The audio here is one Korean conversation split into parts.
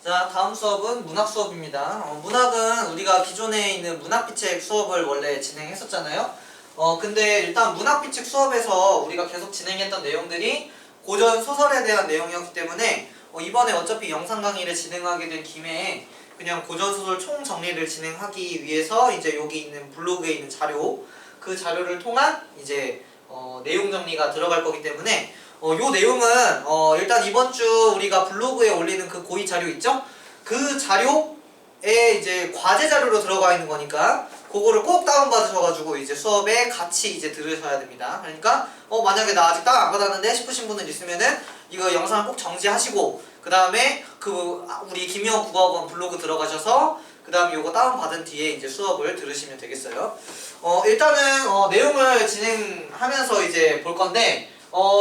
자, 다음 수업은 문학 수업입니다. 문학은 우리가 기존에 있는 문학비책 수업을 원래 진행했었잖아요. 근데 일단 문학비책 수업에서 우리가 계속 진행했던 내용들이 고전 소설에 대한 내용이었기 때문에 이번에 어차피 영상 강의를 진행하게 된 김에 그냥 고전 소설 총 정리를 진행하기 위해서 이제 여기 있는 블로그에 있는 자료, 그 자료를 통한 이제 내용 정리가 들어갈 거기 때문에 요 내용은 일단 이번 주 우리가 블로그에 올리는 그 고의 자료 있죠? 그 자료에 이제 과제 자료로 들어가 있는 거니까 그거를 꼭 다운받으셔가지고 이제 수업에 같이 이제 들으셔야 됩니다. 그러니까 만약에 나 아직 다운 안 받았는데 싶으신 분들 있으면은 이거 영상을 꼭 정지하시고 그 다음에 우리 김영호 국어학원 블로그 들어가셔서 그 다음에 요거 다운받은 뒤에 이제 수업을 들으시면 되겠어요. 일단은 내용을 진행하면서 이제 볼 건데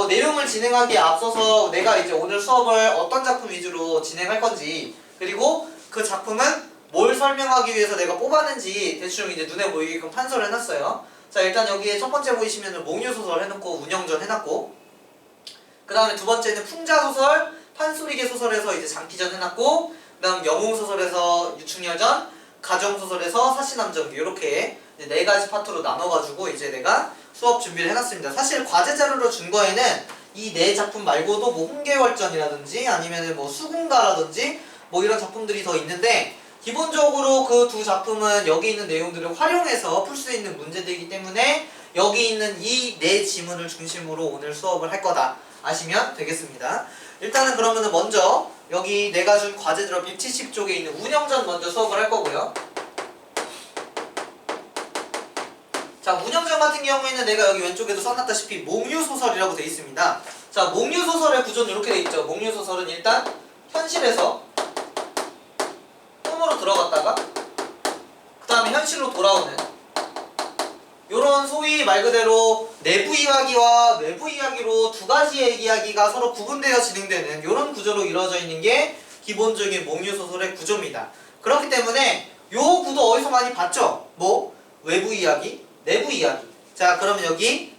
내용을 진행하기에 앞서서 내가 이제 오늘 수업을 어떤 작품 위주로 진행할 건지 그리고 그 작품은 뭘 설명하기 위해서 내가 뽑았는지 대충 이제 눈에 보이게끔 판서를 해놨어요. 자, 일단 여기에 첫 번째 보이시면은 몽유소설 해놓고 운영전 해놨고 그 다음에 두 번째는 풍자소설, 판소리개 소설에서 이제 장기전 해놨고 그 다음 영웅소설에서 유충열전, 가정소설에서 사시남전기 이렇게 네 가지 파트로 나눠가지고 이제 내가 수업 준비를 해놨습니다. 사실 과제 자료로 준 거에는 이 네 작품 말고도 뭐 홍계월전이라든지 아니면은 뭐 수군가라든지 뭐 이런 작품들이 더 있는데 기본적으로 그 두 작품은 여기 있는 내용들을 활용해서 풀 수 있는 문제들이기 때문에 여기 있는 이 네 지문을 중심으로 오늘 수업을 할 거다 아시면 되겠습니다. 일단은 그러면은 먼저 여기 내가 준 과제들어 170쪽에 있는 운영전 먼저 수업을 할 거고요. 자, 운영전 같은 경우에는 내가 여기 왼쪽에도 써놨다시피 몽유소설이라고 되어 있습니다. 자, 몽유소설의 구조는 이렇게 되어 있죠. 몽유소설은 일단 현실에서 꿈으로 들어갔다가 그 다음에 현실로 돌아오는 요런 소위 말 그대로 내부 이야기와 외부 이야기로 두 가지의 이야기가 서로 구분되어 진행되는 요런 구조로 이루어져 있는 게 기본적인 몽유소설의 구조입니다. 그렇기 때문에 요 구도 어디서 많이 봤죠? 뭐 외부 이야기, 내부 이야기. 자, 그러면 여기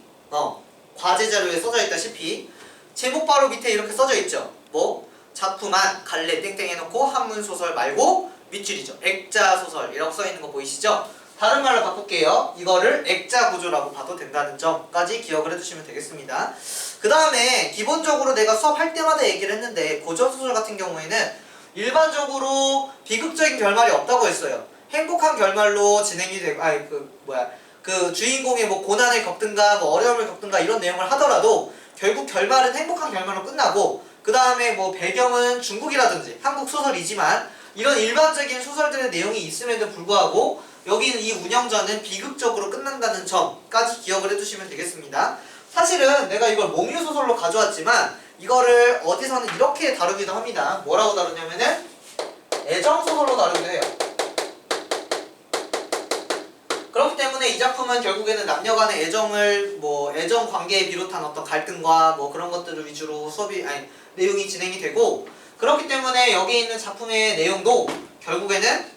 과제 자료에 써져 있다시피 제목 바로 밑에 이렇게 써져 있죠. 뭐 작품 안 갈래 땡땡 해놓고 한문소설 말고 밑줄이죠. 액자소설이라고 써 있는 거 보이시죠? 다른 말로 바꿀게요. 이거를 액자 구조라고 봐도 된다는 점까지 기억을 해두시면 되겠습니다. 그 다음에 기본적으로 내가 수업할 때마다 얘기를 했는데 고전소설 같은 경우에는 일반적으로 비극적인 결말이 없다고 했어요. 행복한 결말로 진행이 되고 그 주인공이 뭐 고난을 겪든가 뭐 어려움을 겪든가 이런 내용을 하더라도 결국 결말은 행복한 결말로 끝나고 그 다음에 뭐 배경은 중국이라든지 한국 소설이지만 이런 일반적인 소설들의 내용이 있음에도 불구하고 여기는 이 운영전은 비극적으로 끝난다는 점까지 기억을 해두시면 되겠습니다. 사실은 내가 이걸 몽유소설로 가져왔지만 이거를 어디서는 이렇게 다루기도 합니다. 뭐라고 다루냐면은 애정소설로 다루기도 해요. 그렇기 때문에 이 작품은 결국에는 남녀 간의 애정을 애정 관계에 비롯한 어떤 갈등과 뭐 그런 것들을 위주로 내용이 진행이 되고 그렇기 때문에 여기 있는 작품의 내용도 결국에는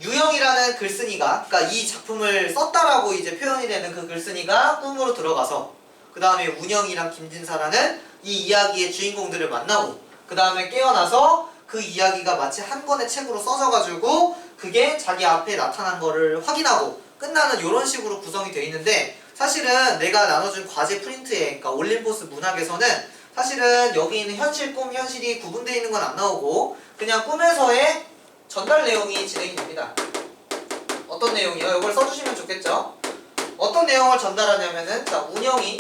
유영이라는 글쓴이가 그러니까 이 작품을 썼다라고 이제 표현이 되는 그 글쓴이가 꿈으로 들어가서 그 다음에 운영이랑 김진사라는 이 이야기의 주인공들을 만나고 그 다음에 깨어나서 그 이야기가 마치 한 권의 책으로 써져가지고 그게 자기 앞에 나타난 거를 확인하고 끝나는 이런 식으로 구성이 되어 있는데 사실은 내가 나눠준 과제 프린트에 그러니까 올림포스 문학에서는 사실은 여기 있는 현실, 꿈, 현실이 구분되어 있는 건 안 나오고 그냥 꿈에서의 전달 내용이 진행이 됩니다. 어떤 내용이요? 이걸 써주시면 좋겠죠? 어떤 내용을 전달하냐면은 자, 운영이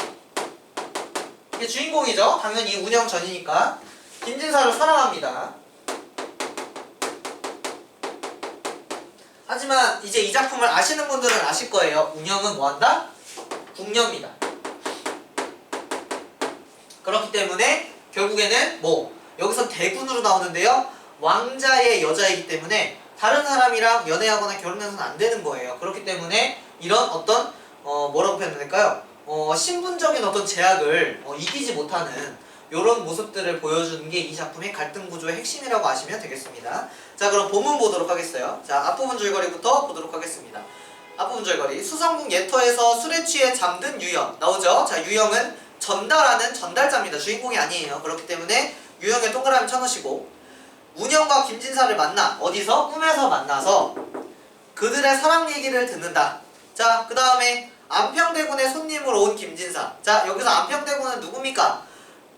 이게 주인공이죠? 당연히 운영 전이니까 김진사를 사랑합니다. 하지만 이제 이 작품을 아시는 분들은 아실 거예요. 운영은 뭐한다? 궁녀입니다. 그렇기 때문에 결국에는 여기서 대군으로 나오는데요. 왕자의 여자이기 때문에 다른 사람이랑 연애하거나 결혼해서는 안 되는 거예요. 그렇기 때문에 이런 어떤 뭐라고 표현해야 될까요? 신분적인 어떤 제약을 이기지 못하는 이런 모습들을 보여주는 게 이 작품의 갈등 구조의 핵심이라고 아시면 되겠습니다. 자, 그럼 본문 보도록 하겠어요. 자, 앞부분 줄거리부터 보도록 하겠습니다. 앞부분 줄거리. 수성궁 예터에서 술에 취해 잠든 유영 나오죠? 자, 유영은 전달하는 전달자입니다. 주인공이 아니에요. 그렇기 때문에 유영의 동그라미 쳐놓으시고 운영과 김진사를 만나. 어디서? 꿈에서 만나서 그들의 사랑 얘기를 듣는다. 자, 그 다음에 안평대군의 손님으로 온 김진사. 자, 여기서 안평대군은 누굽니까?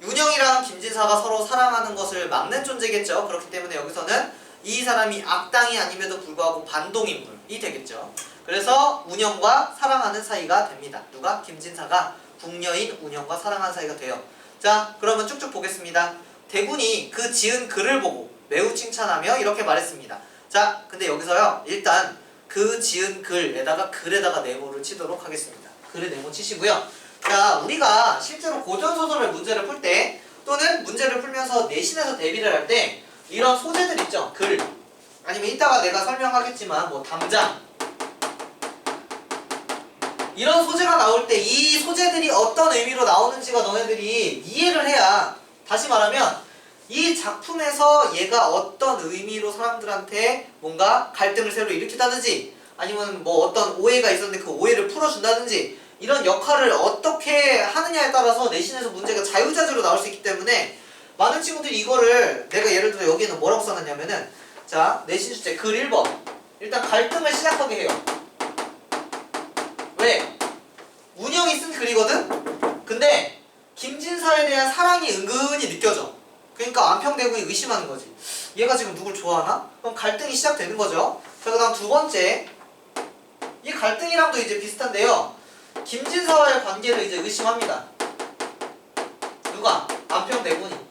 윤영이랑 김진사가 서로 사랑하는 것을 막는 존재겠죠. 그렇기 때문에 여기서는 이 사람이 악당이 아님에도 불구하고 반동인물이 되겠죠. 그래서 운영과 사랑하는 사이가 됩니다. 누가? 김진사가 궁녀인 운영과 사랑하는 사이가 돼요. 자, 그러면 쭉쭉 보겠습니다. 대군이 그 지은 글을 보고 매우 칭찬하며 이렇게 말했습니다. 자, 근데 여기서요, 일단 그 지은 글에다가 네모를 치도록 하겠습니다. 글에 네모 치시고요. 자, 우리가 실제로 고전소설의 문제를 풀 때 또는 문제를 풀면서 내신에서 대비를 할 때 이런 소재들 있죠. 글 아니면 이따가 내가 설명하겠지만 뭐 담장 이런 소재가 나올 때 이 소재들이 어떤 의미로 나오는지가 너네들이 이해를 해야, 다시 말하면 이 작품에서 얘가 어떤 의미로 사람들한테 뭔가 갈등을 새로 일으키다든지 아니면 뭐 어떤 오해가 있었는데 그 오해를 풀어준다든지 이런 역할을 어떻게 하느냐에 따라서 내신에서 문제가 자유자재로 나올 수 있기 때문에 많은 친구들이 이거를, 내가 예를 들어 여기는 뭐라고 써놨냐면은, 자, 내신 주제 글 1번 일단 갈등을 시작하게 해요. 왜? 운영이 쓴 글이거든? 근데 김진사에 대한 사랑이 은근히 느껴져. 그러니까 안평대군이 의심하는 거지. 얘가 지금 누굴 좋아하나? 그럼 갈등이 시작되는 거죠. 자, 그 다음 두 번째, 이 갈등이랑도 이제 비슷한데요, 김진사와의 관계를 이제 의심합니다. 누가? 안평대군이.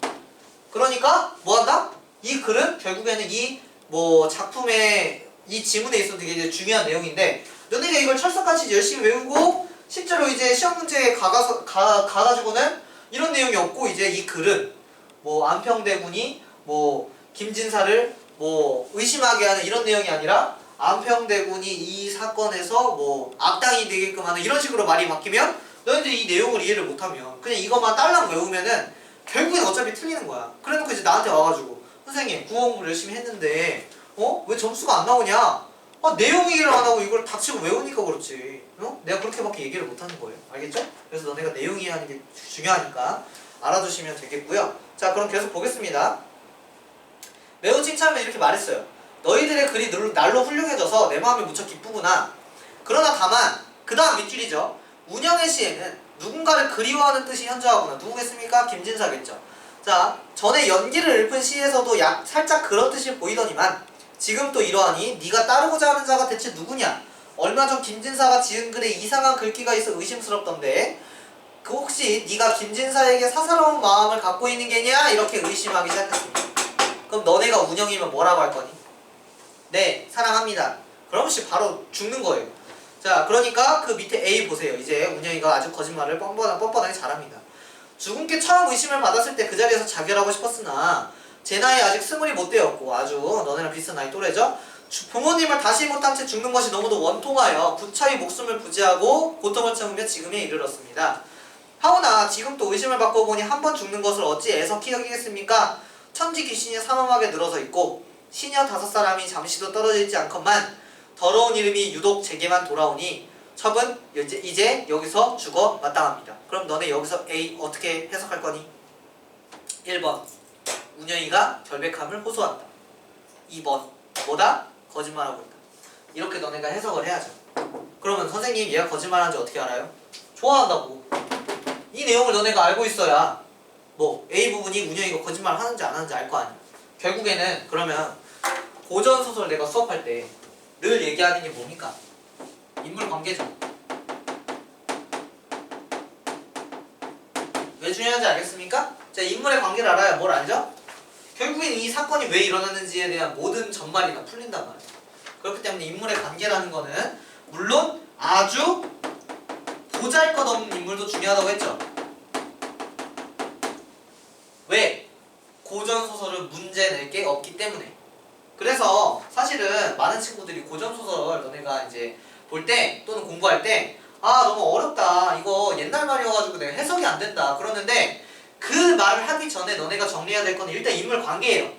그러니까 뭐한다? 이 글은 결국에는 이 뭐 작품의 이 지문에 있어서 되게 이제 중요한 내용인데, 너네가 이걸 철석같이 열심히 외우고 실제로 이제 시험 문제에 가가지고는 이런 내용이 없고, 이제 이 글은 뭐 안평대군이 뭐 김진사를 뭐 의심하게 하는 이런 내용이 아니라 안평대군이 이 사건에서 뭐 악당이 되게끔 하는 이런 식으로 말이 바뀌면 너희들이 이 내용을 이해를 못하면 그냥 이것만 딸랑 외우면은 결국엔 어차피 틀리는 거야. 그래놓고 이제 나한테 와가지고 선생님 국어 공부를 열심히 했는데 왜 점수가 안 나오냐? 내용 얘기를 안 하고 이걸 닥치고 외우니까 그렇지. 내가 그렇게밖에 얘기를 못하는 거예요. 알겠죠? 그래서 너네가 내용 이해하는 게 중요하니까 알아두시면 되겠고요. 자, 그럼 계속 보겠습니다. 매우 칭찬하며 이렇게 말했어요. 너희들의 글이 날로 훌륭해져서 내 마음이 무척 기쁘구나. 그러나 다만 그 다음 밑줄이죠. 운영의 시에는 누군가를 그리워하는 뜻이 현저하구나. 누구겠습니까? 김진사겠죠. 자, 전에 연기를 읊은 시에서도 살짝 그런 뜻이 보이더니만 지금 또 이러하니 네가 따르고자 하는 자가 대체 누구냐? 얼마 전 김진사가 지은 글에 이상한 글귀가 있어 의심스럽던데 그 혹시 네가 김진사에게 사사로운 마음을 갖고 있는 게냐? 이렇게 의심하기 시작했습니다. 그럼 너네가 운영이면 뭐라고 할 거니? 네, 사랑합니다. 그럼 씨 바로 죽는 거예요. 자, 그러니까 그 밑에 A 보세요. 이제 운영이가 아주 거짓말을 뻔뻔하게 잘합니다. 주군께 처음 의심을 받았을 때 그 자리에서 자결하고 싶었으나 제 나이에 아직 20이 못 되었고 아주 너네랑 비슷한 나이 또래죠. 부모님을 다시 못한 채 죽는 것이 너무도 원통하여 부차히 목숨을 부지하고 고통을 참으며 지금에 이르렀습니다. 하오나 지금 또 의심을 받고 보니 한 번 죽는 것을 어찌 애석히 여기겠습니까? 천지 귀신이 삼엄하게 늘어서 있고 시녀 5사람이 잠시도 떨어져 있지 않건만 더러운 이름이 유독 제게만 돌아오니 첩은 이제 여기서 죽어 마땅합니다. 그럼 너네 여기서 A 어떻게 해석할 거니? 1번 운영이가 결백함을 호소한다. 2번 뭐다? 거짓말하고 있다. 이렇게 너네가 해석을 해야죠. 그러면 선생님 얘가 거짓말하는지 어떻게 알아요? 좋아한다고. 이 내용을 너네가 알고 있어야 뭐 A 부분이 운영이가 거짓말 하는지 안 하는지 알 거 아니야. 결국에는 그러면 고전소설 내가 수업할 때 늘 얘기하는 게 뭡니까? 인물관계죠. 왜 중요한지 알겠습니까? 자, 인물의 관계를 알아야 뭘 알죠? 결국엔 이 사건이 왜 일어났는지에 대한 모든 전말이 다 풀린단 말이에요. 그렇기 때문에 인물의 관계라는 거는 물론 아주 보잘것없는 인물도 중요하다고 했죠. 왜? 고전소설은 문제 낼 게 없기 때문에. 그래서 사실은 많은 친구들이 고전소설 너네가 이제 볼 때 또는 공부할 때 너무 어렵다, 이거 옛날 말이어가지고 내가 해석이 안 된다 그러는데 그 말을 하기 전에 너네가 정리해야 될 건 일단 인물관계예요.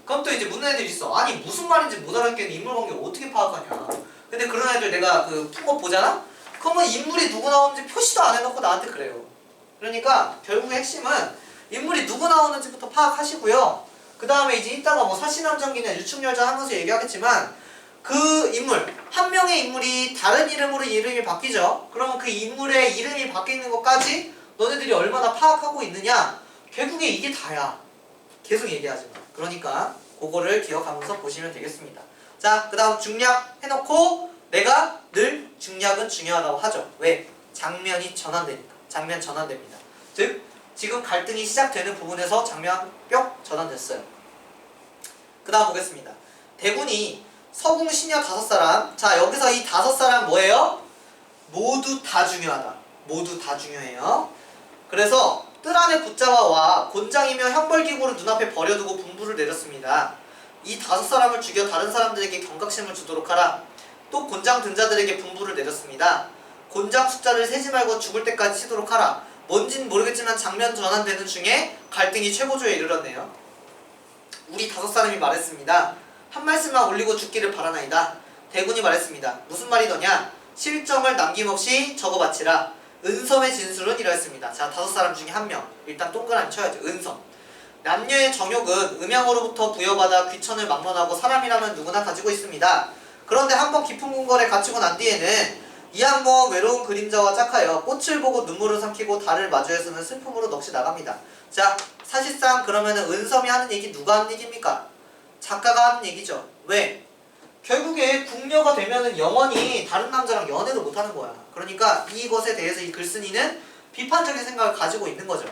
그럼 또 이제 묻는 애들이 있어. 아니 무슨 말인지 못 알아듣겠는데 인물관계를 어떻게 파악하냐. 근데 그런 애들 내가 그 푼 거 보잖아? 그러면 인물이 누구 나오는지 표시도 안 해놓고 나한테 그래요. 그러니까 결국 핵심은 인물이 누구 나오는지부터 파악하시고요. 그 다음에 이제 이따가 뭐 사시남정기나 유충열전 하면서 얘기하겠지만 그 인물, 한 명의 인물이 다른 이름으로 이름이 바뀌죠. 그러면 그 인물의 이름이 바뀌는 것까지 너네들이 얼마나 파악하고 있느냐? 결국에 이게 다야. 계속 얘기하지 마. 그러니까 그거를 기억하면서 보시면 되겠습니다. 자, 그 다음 중략 해놓고 내가 늘 중략은 중요하다고 하죠. 왜? 장면이 전환되니까. 장면 전환됩니다. 즉 지금 갈등이 시작되는 부분에서 장면 뿅 전환됐어요. 그 다음 보겠습니다. 대군이 서궁 시녀 5사람. 자, 여기서 이 5사람 뭐예요? 모두 다 중요하다. 모두 다 중요해요. 그래서 뜰 안에 붙잡아와 곤장이며 형벌기구를 눈앞에 버려두고 분부를 내렸습니다. 이 5사람을 죽여 다른 사람들에게 경각심을 주도록 하라. 또 곤장 등자들에게 분부를 내렸습니다. 곤장 숫자를 세지 말고 죽을 때까지 치도록 하라. 뭔진 모르겠지만 장면 전환되는 중에 갈등이 최고조에 이르렀네요. 우리 5사람이 말했습니다. 한 말씀만 올리고 죽기를 바라나이다. 대군이 말했습니다. 무슨 말이더냐? 실정을 남김없이 적어 바치라. 은섬의 진술은 이러했습니다. 자, 5사람 중에 한 명. 일단 동그라미 쳐야죠. 은섬. 남녀의 정욕은 음양으로부터 부여받아 귀천을 막론하고 사람이라면 누구나 가지고 있습니다. 그런데 한번 깊은 궁궐에 갇히고 난 뒤에는 이 한 번 외로운 그림자와 짝하여 꽃을 보고 눈물을 삼키고 달을 마주해서는 슬픔으로 넋이 나갑니다. 자, 사실상 그러면은 은섬이 하는 얘기 누가 하는 얘기입니까? 작가가 하는 얘기죠. 왜? 결국에 궁녀가 되면은 영원히 다른 남자랑 연애도 못하는 거야. 그러니까 이것에 대해서 이 글쓴이는 비판적인 생각을 가지고 있는 거죠.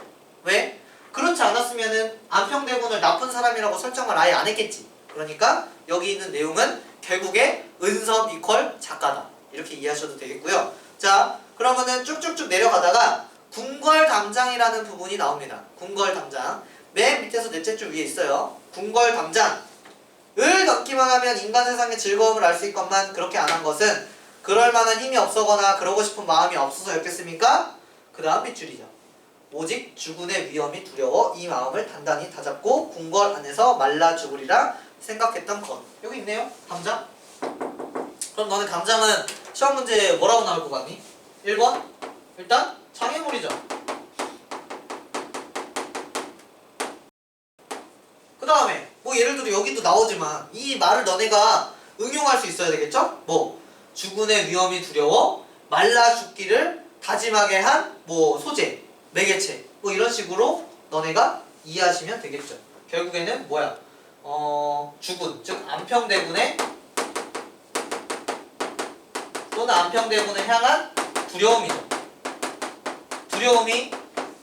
왜? 그렇지 않았으면은 안평대군을 나쁜 사람이라고 설정을 아예 안 했겠지. 그러니까 여기 있는 내용은 결국에 은섬 이퀄 작가다. 이렇게 이해하셔도 되겠고요. 자, 그러면은 쭉쭉쭉 내려가다가 궁궐담장이라는 부분이 나옵니다. 궁궐담장. 맨 밑에서 넷째 줄 위에 있어요. 궁궐담장. 을 넣기만 하면 인간 세상의 즐거움을 알 수 있건만 그렇게 안 한 것은 그럴 만한 힘이 없어거나 그러고 싶은 마음이 없어서였겠습니까? 그 다음 밑줄이죠. 오직 주군의 위험이 두려워 이 마음을 단단히 다잡고 궁궐 안에서 말라 죽으리라 생각했던 것. 여기 있네요. 담장. 그럼 너네 담장은 시험 문제 뭐라고 나올 것 같니? 1번? 일단 장애물이죠. 그 다음에 뭐 예를 들어 여기도 나오지만 이 말을 너네가 응용할 수 있어야 되겠죠? 뭐 주군의 위험이 두려워 말라 죽기를 다짐하게 한 뭐 소재, 매개체 뭐 이런 식으로 너네가 이해하시면 되겠죠. 결국에는 뭐야? 주군, 즉 안평대군의 또는 안평대군을 향한 두려움이죠. 두려움이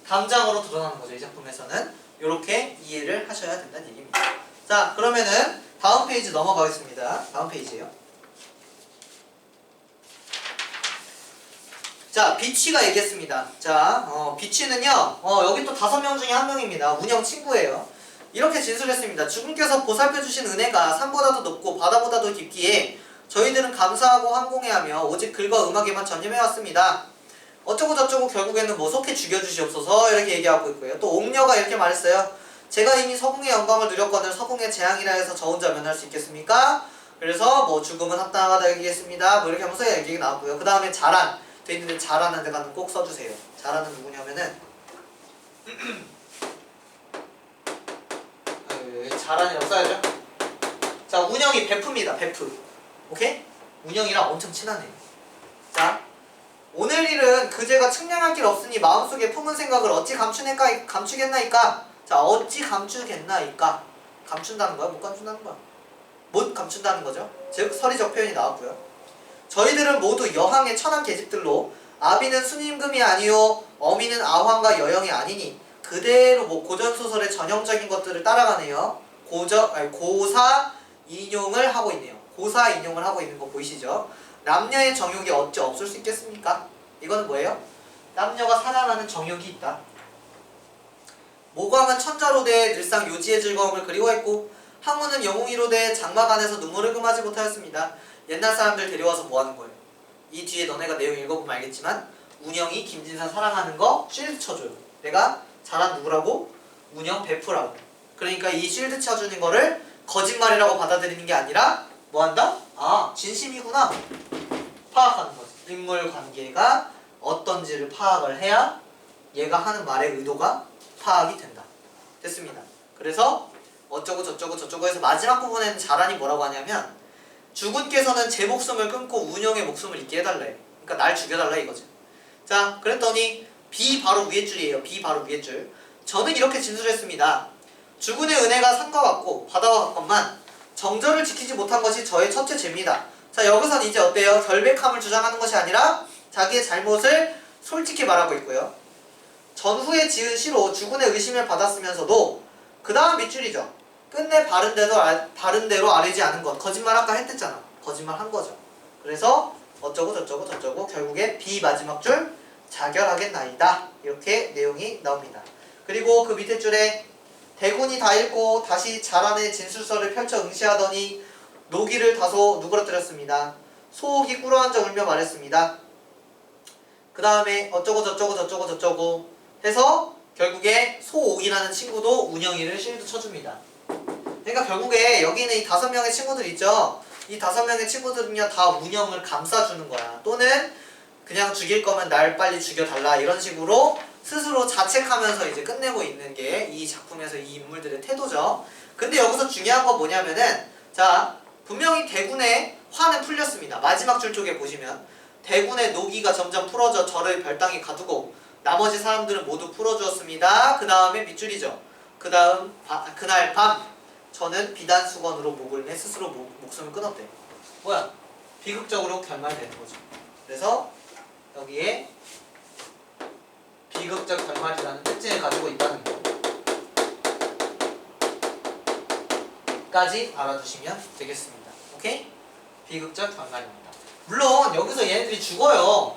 담장으로 드러나는 거죠. 이 작품에서는 이렇게 이해를 하셔야 된다는 얘기입니다. 자, 그러면은 다음 페이지 넘어가겠습니다. 다음 페이지예요. 자, 비취가 얘기했습니다. 자, 비취는요, 여기 또 5명 중에 1명입니다. 운영 친구예요. 이렇게 진술했습니다. 주군께서 보살펴주신 은혜가 산보다도 높고 바다보다도 깊기에 저희들은 감사하고 항공해하며 오직 글과 음악에만 전념해왔습니다. 어쩌고 저쩌고 결국에는 뭐 속해 죽여주시옵소서 이렇게 얘기하고 있고요. 또 옥녀가 이렇게 말했어요. 제가 이미 서궁의 영광을 누렸거늘 서궁의 재앙이라 해서 저 혼자 면할 수 있겠습니까? 그래서 뭐 죽음은 합당하다 얘기했습니다. 뭐 이렇게 하면서 얘기가 나왔고요. 그 다음에 자란 돼 있는데 자란한 데가는 꼭 써주세요. 자란은 누구냐면은 자란이라고 써야죠. 자, 운영이 베프입니다. 베프. 오케이? 운영이랑 엄청 친하네요. 자, 오늘 일은 그제가 측량할 길 없으니 마음속에 품은 생각을 어찌 감추겠나이까? 자, 어찌 감추겠나이까? 감춘다는 거야? 못 감춘다는 거야? 못 감춘다는 거죠. 즉 서리적 표현이 나왔고요. 저희들은 모두 여항의 천한 계집들로 아비는 순임금이 아니요 어미는 아황과 여영이 아니니 그대로 뭐 고전소설의 전형적인 것들을 따라가네요. 고사 인용을 하고 있네요. 고사 인용을 하고 있는 거 보이시죠? 남녀의 정욕이 어찌 없을 수 있겠습니까? 이건 뭐예요? 남녀가 사랑하는 정욕이 있다. 모광은 천자로되 늘상 요지의 즐거움을 그리워했고 항우는 영웅이로되 장막안에서 눈물을 금하지 못하였습니다. 옛날 사람들 데려와서 뭐하는 거예요? 이 뒤에 너네가 내용 읽어보면 알겠지만 운영이 김진사 사랑하는 거 쉴드 쳐줘요. 내가 잘한 누구라고? 운영 베프라고. 그러니까 이 쉴드 쳐주는 거를 거짓말이라고 받아들이는 게 아니라 뭐한다? 아, 진심이구나. 파악하는 거지. 인물 관계가 어떤지를 파악을 해야 얘가 하는 말의 의도가 파악이 된다. 됐습니다. 그래서 어쩌고 저쩌고 저쩌고 해서 마지막 부분에는 자란이 뭐라고 하냐면 주군께서는 제 목숨을 끊고 운영의 목숨을 잊게 해달래. 그러니까 날 죽여달라 이거지. 자, 그랬더니 B 바로 위에 줄이에요. B 바로 위에 줄. 저는 이렇게 진술했습니다. 주군의 은혜가 산과 같고 바다와 같건만 정절을 지키지 못한 것이 저의 첫째 죄입니다. 자, 여기선 이제 어때요? 결백함을 주장하는 것이 아니라 자기의 잘못을 솔직히 말하고 있고요. 전후에 지은 시로 주군의 의심을 받았으면서도 그 다음 밑줄이죠. 끝내 바른 대로 아뢰지 않은 것. 거짓말 아까 했댔잖아. 거짓말 한 거죠. 그래서 어쩌고 저쩌고 저쩌고 결국에 B 마지막 줄 자결하겠나이다. 이렇게 내용이 나옵니다. 그리고 그 밑에 줄에 대군이 다 읽고 다시 자란의 진술서를 펼쳐 응시하더니 노기를 다소 누그러뜨렸습니다. 소옥이 꿇어앉아 울며 말했습니다. 그 다음에 어쩌고 저쩌고 저쩌고 저쩌고 해서 결국에 소옥이라는 친구도 운영이를 실드 쳐줍니다. 그러니까 결국에 여기 있는 이 5명의 친구들 있죠? 이 5명의 친구들은요 다 운영을 감싸주는 거야. 또는 그냥 죽일 거면 날 빨리 죽여달라 이런 식으로 스스로 자책하면서 이제 끝내고 있는 게 이 작품에서 이 인물들의 태도죠. 근데 여기서 중요한 건 뭐냐면은 자 분명히 대군의 화는 풀렸습니다. 마지막 줄 쪽에 보시면 대군의 노기가 점점 풀어져 저를 별땅에 가두고 나머지 사람들은 모두 풀어주었습니다. 그 다음에 밑줄이죠. 그 다음 그날 밤 저는 비단수건으로 목을 내 스스로 목숨을 끊었대요. 뭐야? 비극적으로 결말되는 거죠. 그래서 여기에 비극적 결말이라는 특징을 가지고 있다는 거까지 알아두시면 되겠습니다. 오케이? 비극적 결말입니다. 물론 여기서 얘네들이 죽어요.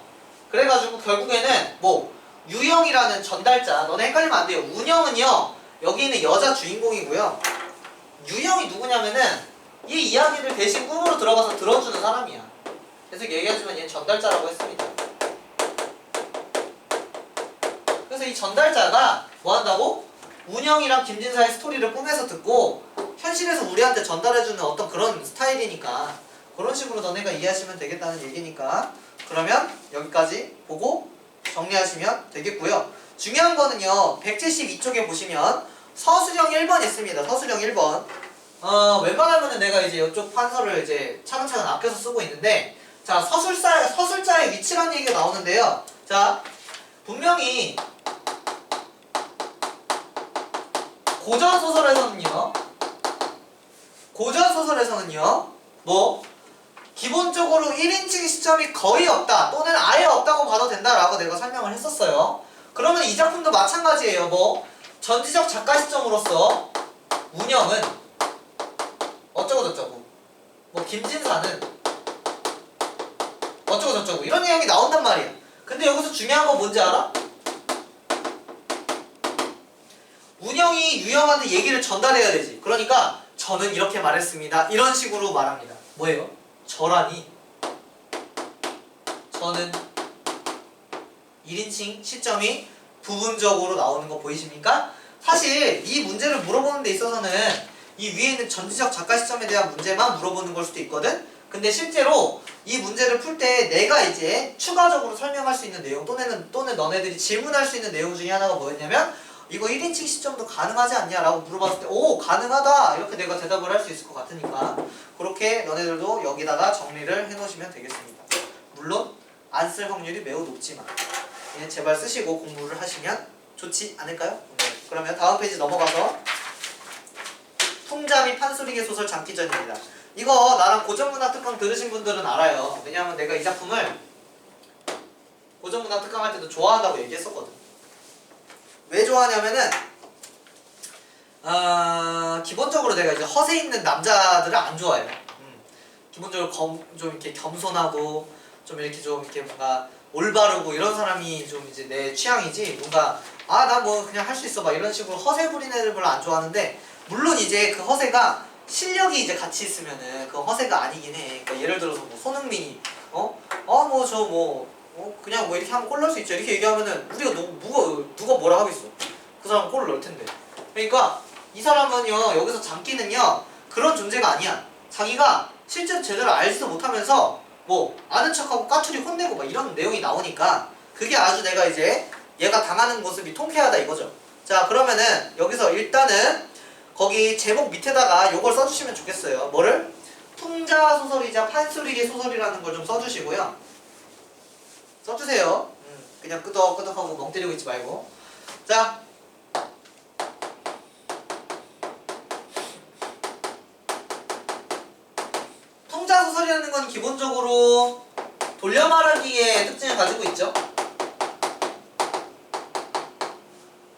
그래가지고 결국에는 뭐 유영이라는 전달자, 너네 헷갈리면 안 돼요. 운영은요 여기 있는 여자 주인공이고요. 유영이 누구냐면은 이 이야기를 대신 꿈으로 들어가서 들어주는 사람이야. 그래서 얘기하지만 얘는 전달자라고 했습니다. 그래서 이 전달자가 뭐 한다고? 운영이랑 김진사의 스토리를 꿈에서 듣고 현실에서 우리한테 전달해주는 어떤 그런 스타일이니까 그런 식으로 너네가 이해하시면 되겠다는 얘기니까 그러면 여기까지 보고 정리하시면 되겠고요. 중요한 거는요 172쪽에 보시면 서술형 1번 있습니다. 서술형 1번 웬만하면은 내가 이제 이쪽 판서를 이제 차근차근 아껴서 쓰고 있는데 자 서술자의 위치라는 얘기가 나오는데요. 자 분명히 고전소설에서는요 뭐 기본적으로 1인칭 시점이 거의 없다 또는 아예 없다고 봐도 된다라고 내가 설명을 했었어요. 그러면 이 작품도 마찬가지예요. 뭐 전지적 작가 시점으로서 운영은 어쩌고 저쩌고 뭐 김진사는 어쩌고 저쩌고 이런 내용이 나온단 말이야. 근데 여기서 중요한 건 뭔지 알아? 운영이 유영한테 얘기를 전달해야 되지. 그러니까 저는 이렇게 말했습니다. 이런 식으로 말합니다. 뭐예요? 저라니 저는 1인칭 시점이 부분적으로 나오는 거 보이십니까? 사실 이 문제를 물어보는 데 있어서는 이 위에 있는 전지적 작가 시점에 대한 문제만 물어보는 걸 수도 있거든? 근데 실제로 이 문제를 풀 때 내가 이제 추가적으로 설명할 수 있는 내용 또는 너네들이 질문할 수 있는 내용 중에 하나가 뭐였냐면 이거 1인칭 시점도 가능하지 않냐 라고 물어봤을 때 오 가능하다 이렇게 내가 대답을 할 수 있을 것 같으니까 그렇게 너네들도 여기다가 정리를 해놓으시면 되겠습니다. 물론 안 쓸 확률이 매우 높지만 예, 제발 쓰시고 공부를 하시면 좋지 않을까요? 그러면 다음 페이지 넘어가서 풍자 및 판소리계 소설 장기전입니다. 이거 나랑 고전문학 특강 들으신 분들은 알아요. 왜냐하면 내가 이 작품을 고전문학 특강 할 때도 좋아한다고 얘기했었거든. 왜 좋아하냐면은 기본적으로 내가 이제 허세 있는 남자들을 안 좋아해요. 기본적으로 좀 이렇게 겸손하고 좀 이렇게 뭔가 올바르고 이런 사람이 좀 이제 내 취향이지 뭔가 나 뭐 그냥 할 수 있어 막 이런 식으로 허세 부리는 애들 별로 안 좋아하는데 물론 이제 그 허세가 실력이 이제 같이 있으면은 그 허세가 아니긴 해. 그러니까 예를 들어서 뭐 손흥민이 그냥 뭐 이렇게 하면 골 넣을 수 있죠 이렇게 얘기하면은 우리가 누가 뭐라 하겠어. 그 사람은 골을 넣을 텐데. 그러니까 이 사람은요 여기서 장기는요 그런 존재가 아니야. 자기가 실제로 제대로 알지도 못하면서 뭐 아는 척하고 까투리 혼내고 막 이런 내용이 나오니까 그게 아주 내가 이제 얘가 당하는 모습이 통쾌하다 이거죠. 자 그러면은 여기서 일단은 거기 제목 밑에다가 요걸 써주시면 좋겠어요. 뭐를? 풍자 소설이자 판소리계 소설이라는 걸 좀 써주시고요. 써주세요. 그냥 끄덕끄덕하고 멍 때리고 있지 말고. 자, 풍자 소설이라는 건 기본적으로 돌려 말하기의 특징을 가지고 있죠.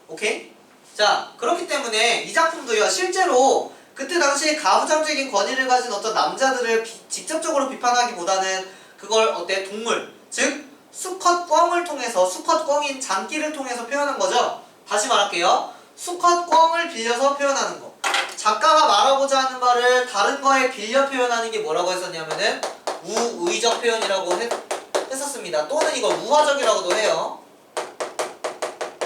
오케이? 자, 그렇기 때문에 이 작품도요, 실제로 그때 당시에 가부장적인 권위를 가진 어떤 남자들을 직접적으로 비판하기보다는 그걸 어때? 동물, 즉 수컷 꿩을 통해서, 수컷 꿩인 장기를 통해서 표현한 거죠. 다시 말할게요. 수컷 꿩을 빌려서 표현하는 거. 작가가 말하고자 하는 말을 다른 거에 빌려 표현하는 게 뭐라고 했었냐면은 우의적 표현이라고 했었습니다. 또는 이걸 우화적이라고도 해요.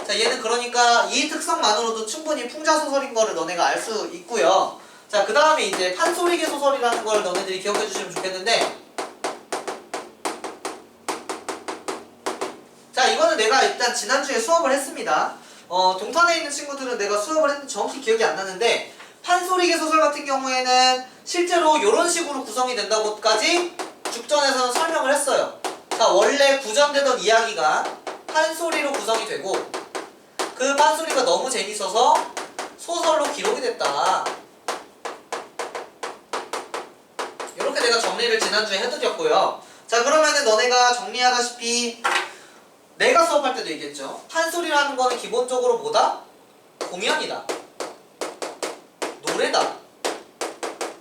자, 얘는 그러니까 이 특성만으로도 충분히 풍자소설인 거를 너네가 알 수 있고요. 자, 그 다음에 이제 판소리계 소설이라는 걸 너네들이 기억해 주시면 좋겠는데, 자, 이거는 내가 일단 지난주에 수업을 했습니다. 동탄에 있는 친구들은 내가 수업을 했는지 정확히 기억이 안 나는데, 판소리계 소설 같은 경우에는 실제로 이런 식으로 구성이 된다고까지 죽전에서는 설명을 했어요. 자, 원래 구전되던 이야기가 판소리로 구성이 되고, 그 판소리가 너무 재밌어서 소설로 기록이 됐다. 이렇게 내가 정리를 지난주에 해드렸고요. 자, 그러면은 너네가 정리하다시피 내가 수업할 때도 얘기했죠. 판소리라는 거는 기본적으로 뭐다? 공연이다. 노래다.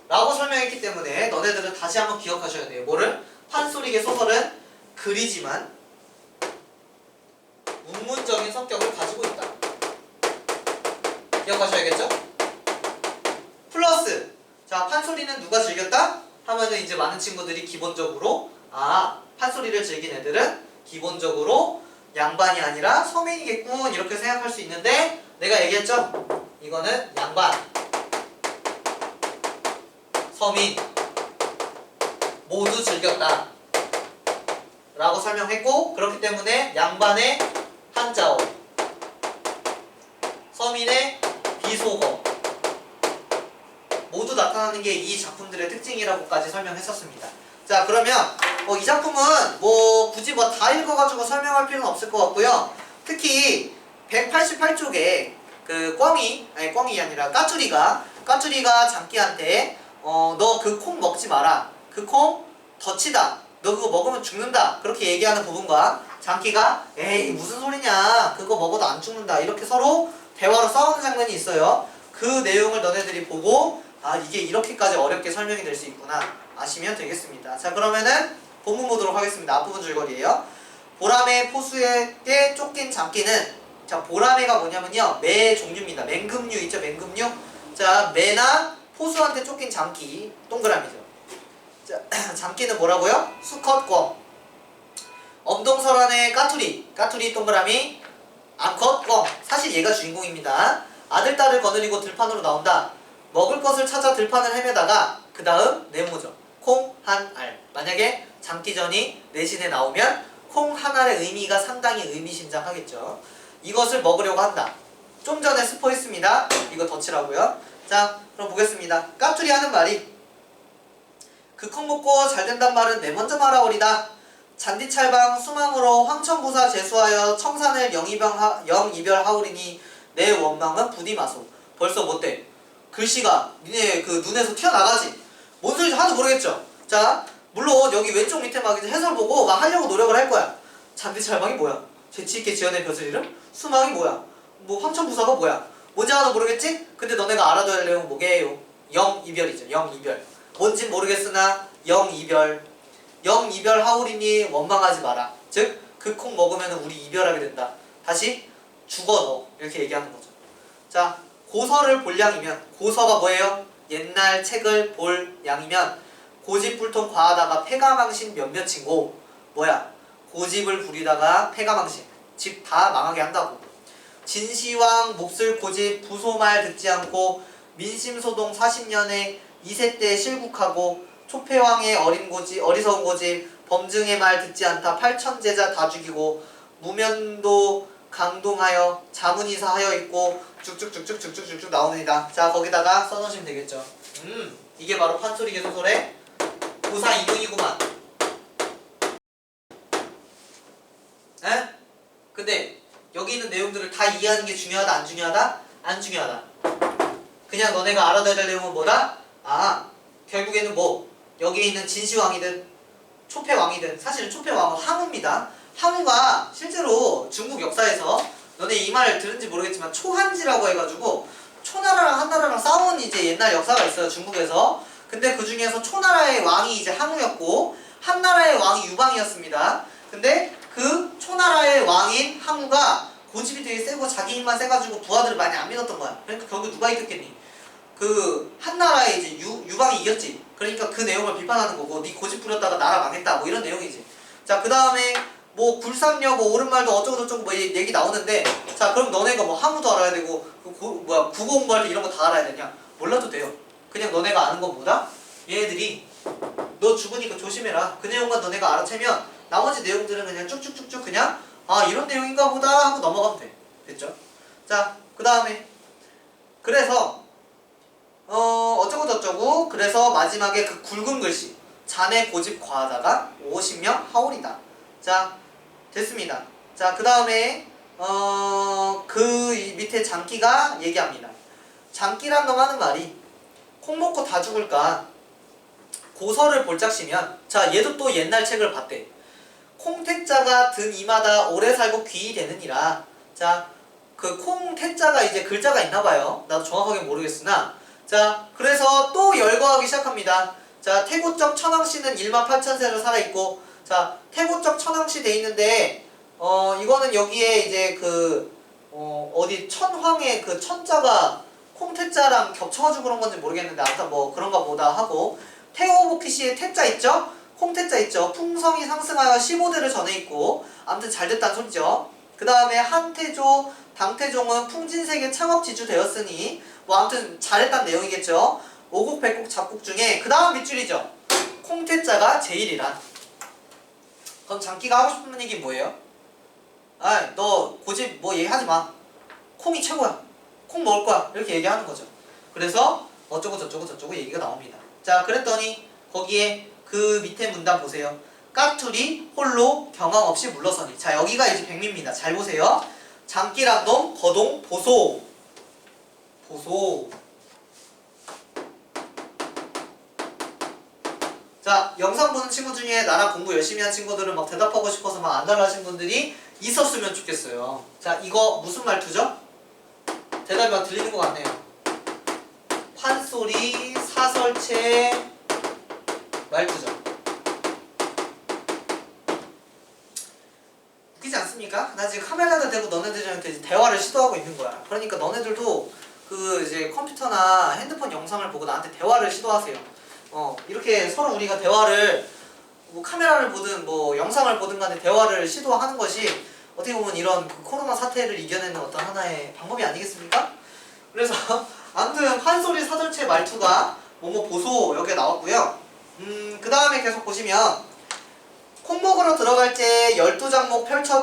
라고 설명했기 때문에 너네들은 다시 한번 기억하셔야 돼요. 뭐를? 판소리계 소설은 글이지만 문문적인 성격을 가지고 있다. 기억하셔야겠죠? 플러스, 자, 판소리는 누가 즐겼다? 하면은 이제 많은 친구들이 기본적으로, 판소리를 즐긴 애들은 기본적으로 양반이 아니라 서민이겠군, 이렇게 생각할 수 있는데, 내가 얘기했죠? 이거는 양반, 서민 모두 즐겼다 라고 설명했고, 그렇기 때문에 양반의 한자어, 서민의 비속어 모두 나타나는 게 이 작품들의 특징이라고까지 설명했었습니다. 자, 그러면 이 작품은 굳이 다 읽어가지고 설명할 필요는 없을 것 같고요. 특히 188쪽에 그 꿩이 아니라 까투리가 장기한테 너 그 콩 먹지 마라, 그 콩 덫이다, 너 그거 먹으면 죽는다, 그렇게 얘기하는 부분과 장기가 에이 무슨 소리냐, 그거 먹어도 안 죽는다, 이렇게 서로 대화로 싸우는 장면이 있어요. 그 내용을 너네들이 보고 이게 이렇게까지 어렵게 설명이 될 수 있구나 아시면 되겠습니다. 자, 그러면은 본문 보도록 하겠습니다. 앞부분 줄거리예요. 보라매 포수에게 쫓긴 장기는, 자, 보라매가 뭐냐면요, 매의 종류입니다. 맹금류 있죠, 맹금류. 자, 매나 포수한테 쫓긴 장기, 동그라미죠. 자, 장기는 뭐라고요? 수컷 꿩. 엄동설안의 까투리 동그라미, 암컷 꿩. 사실 얘가 주인공입니다. 아들 딸을 거느리고 들판으로 나온다. 먹을 것을 찾아 들판을 헤매다가 그 다음 네모죠. 콩 한 알. 만약에 장기전이 내신에 나오면 콩 한 알의 의미가 상당히 의미심장하겠죠. 이것을 먹으려고 한다. 좀 전에 스포했습니다. 이거 덧치라고요. 자, 그럼 보겠습니다. 까투리 하는 말이, 그 콩 먹고 잘 된단 말은 내 먼저 말하오리다. 잔디찰방 수망으로 황천부사 제수하여 청산을 영이별하오리니 내 원망은 부디 마소. 벌써 못돼. 글씨가 니네 그 눈에서 튀어나가지. 뭔 소리인지 하나도 모르겠죠. 자, 물론 여기 왼쪽 밑에 막 이제 해설 보고 막 하려고 노력을 할 거야. 잔디찰방이 뭐야? 재치있게 지어낸 벼슬 이름? 수망이 뭐야? 황천부사가 뭐야? 뭔지 하나도 모르겠지? 근데 너네가 알아둬야 할 내용은 뭐게요? 영이별이죠. 영이별. 뭔진 모르겠으나 영이별. 영이별하오리니 원망하지 마라. 즉, 그 콩 먹으면 우리 이별하게 된다. 다시 죽어 너, 이렇게 얘기하는 거죠. 자, 고서를 볼 양이면, 고서가 뭐예요? 옛날 책을 볼 양이면 고집불통 과하다가 패가망신 몇몇이고, 뭐야? 고집을 부리다가 패가망신, 집 다 망하게 한다고. 진시황 몹쓸 고집 부소말 듣지 않고 민심소동 40년에 2세 때 실국하고 초패왕의 어리석은 고집 범증의 말 듣지 않다 8천제자 다 죽이고 무면도 강동하여, 자문이사 하여 있고 쭉쭉쭉쭉쭉쭉쭉 나옵니다. 자, 거기다가 써놓으시면 되겠죠. 이게 바로 판소리 개소설의 고사 이등이구만. 에? 근데 여기 있는 내용들을 다 이해하는 게 중요하다, 안 중요하다? 안 중요하다. 그냥 너네가 알아둬야 될 내용은 뭐다? 아, 결국에는 뭐 여기에 있는 진시황이든 초패왕이든, 사실 초패왕은 항우입니다. 항우가 실제로 중국 역사에서, 너네 이 말 들은지 모르겠지만 초한지라고 해가지고 초나라랑 한나라랑 싸운 이제 옛날 역사가 있어요, 중국에서. 근데 그 중에서 초나라의 왕이 이제 항우였고 한나라의 왕이 유방이었습니다. 근데 그 초나라의 왕인 항우가 고집이 되게 세고 자기 힘만 세가지고 부하들을 많이 안 믿었던 거야. 그러니까 결국 누가 이겼겠니? 그 한나라의 이제 유방이 이겼지. 그러니까 그 내용을 비판하는 거고, 네 고집 부렸다가 나라 망했다, 뭐 이런 내용이지. 자, 그 다음에 뭐 굴삭녀 뭐 옳은말도 어쩌고저쩌고 뭐 얘기 나오는데, 자, 그럼 너네가 뭐 항우도 알아야 되고 국어 공부할 때 이런 거 다 알아야 되냐? 몰라도 돼요. 그냥 너네가 아는 건 뭐다? 얘네들이 너 죽으니까 조심해라, 그 내용만 너네가 알아채면 나머지 내용들은 그냥 쭉쭉쭉쭉 그냥 아, 이런 내용인가 보다 하고 넘어가면 돼. 됐죠? 자, 그 다음에 그래서 어쩌고저쩌고, 그래서 마지막에 그 굵은 글씨, 자네 고집 과하다가 50명 하오리다. 자, 됐습니다. 자, 그 다음에 그 밑에 장기가 얘기합니다. 장기란 놈 하는 말이 콩 먹고 다 죽을까 고서를 볼짝시면, 자, 얘도 또 옛날 책을 봤대. 콩태자가 든 이마다 오래 살고 귀히 되느니라. 자, 그 콩태자가 이제 글자가 있나봐요. 나도 정확하게 모르겠으나, 자, 그래서 또 열거하기 시작합니다. 자, 태고적 천왕씨는 18,000세를 살아있고, 자, 태고적 천왕씨 돼 있는데, 이거는 여기에 이제 어디 천황의 그 천자가 콩태자랑 겹쳐가지고 그런 건지 모르겠는데, 아무튼 뭐 그런가 보다 하고, 태호복희씨의 태자 있죠? 콩태자 있죠? 풍성이 상승하여 15대를 전해 있고, 아무튼 잘 됐다는 소리죠. 그 다음에 한태조, 당태종은 풍진세계 창업지주 되었으니, 뭐 아무튼 잘했다는 내용이겠죠. 오곡, 백곡, 잡곡 중에 그 다음 밑줄이죠. 콩태자가 제일이란. 그럼 장기가 하고 싶은 얘기 뭐예요? 아, 너 고집 뭐 얘기하지 마. 콩이 최고야. 콩 먹을 거야. 이렇게 얘기하는 거죠. 그래서 어쩌고 저쩌고 저쩌고 얘기가 나옵니다. 자, 그랬더니 거기에 그 밑에 문단 보세요. 까투리 홀로 경황 없이 물러서니. 자, 여기가 이제 백미입니다. 잘 보세요. 장기란 놈, 거동, 보소. 보소. 자, 영상 보는 친구 중에 나랑 공부 열심히 한 친구들은 막 대답하고 싶어서 막 안달을 하신 분들이 있었으면 좋겠어요. 자, 이거 무슨 말투죠? 대답이 막 들리는 것 같네요. 판소리, 사설체 말투죠. 웃기지 않습니까? 나 지금 카메라를 대고 너네들한테 대화를 시도하고 있는 거야. 그러니까 너네들도 그 이제 컴퓨터나 핸드폰 영상을 보고 나한테 대화를 시도하세요. 이렇게 서로 우리가 대화를, 뭐 카메라를 보든 뭐 영상을 보든 간에 대화를 시도하는 것이 어떻게 보면 이런 그 코로나 사태를 이겨내는 어떤 하나의 방법이 아니겠습니까? 그래서 아무튼 판소리, 사설체 말투가 뭐뭐 보소 여기에 나왔고요. 그 다음에 계속 보시면 콩 먹으러 들어갈 때 12장목 펼쳐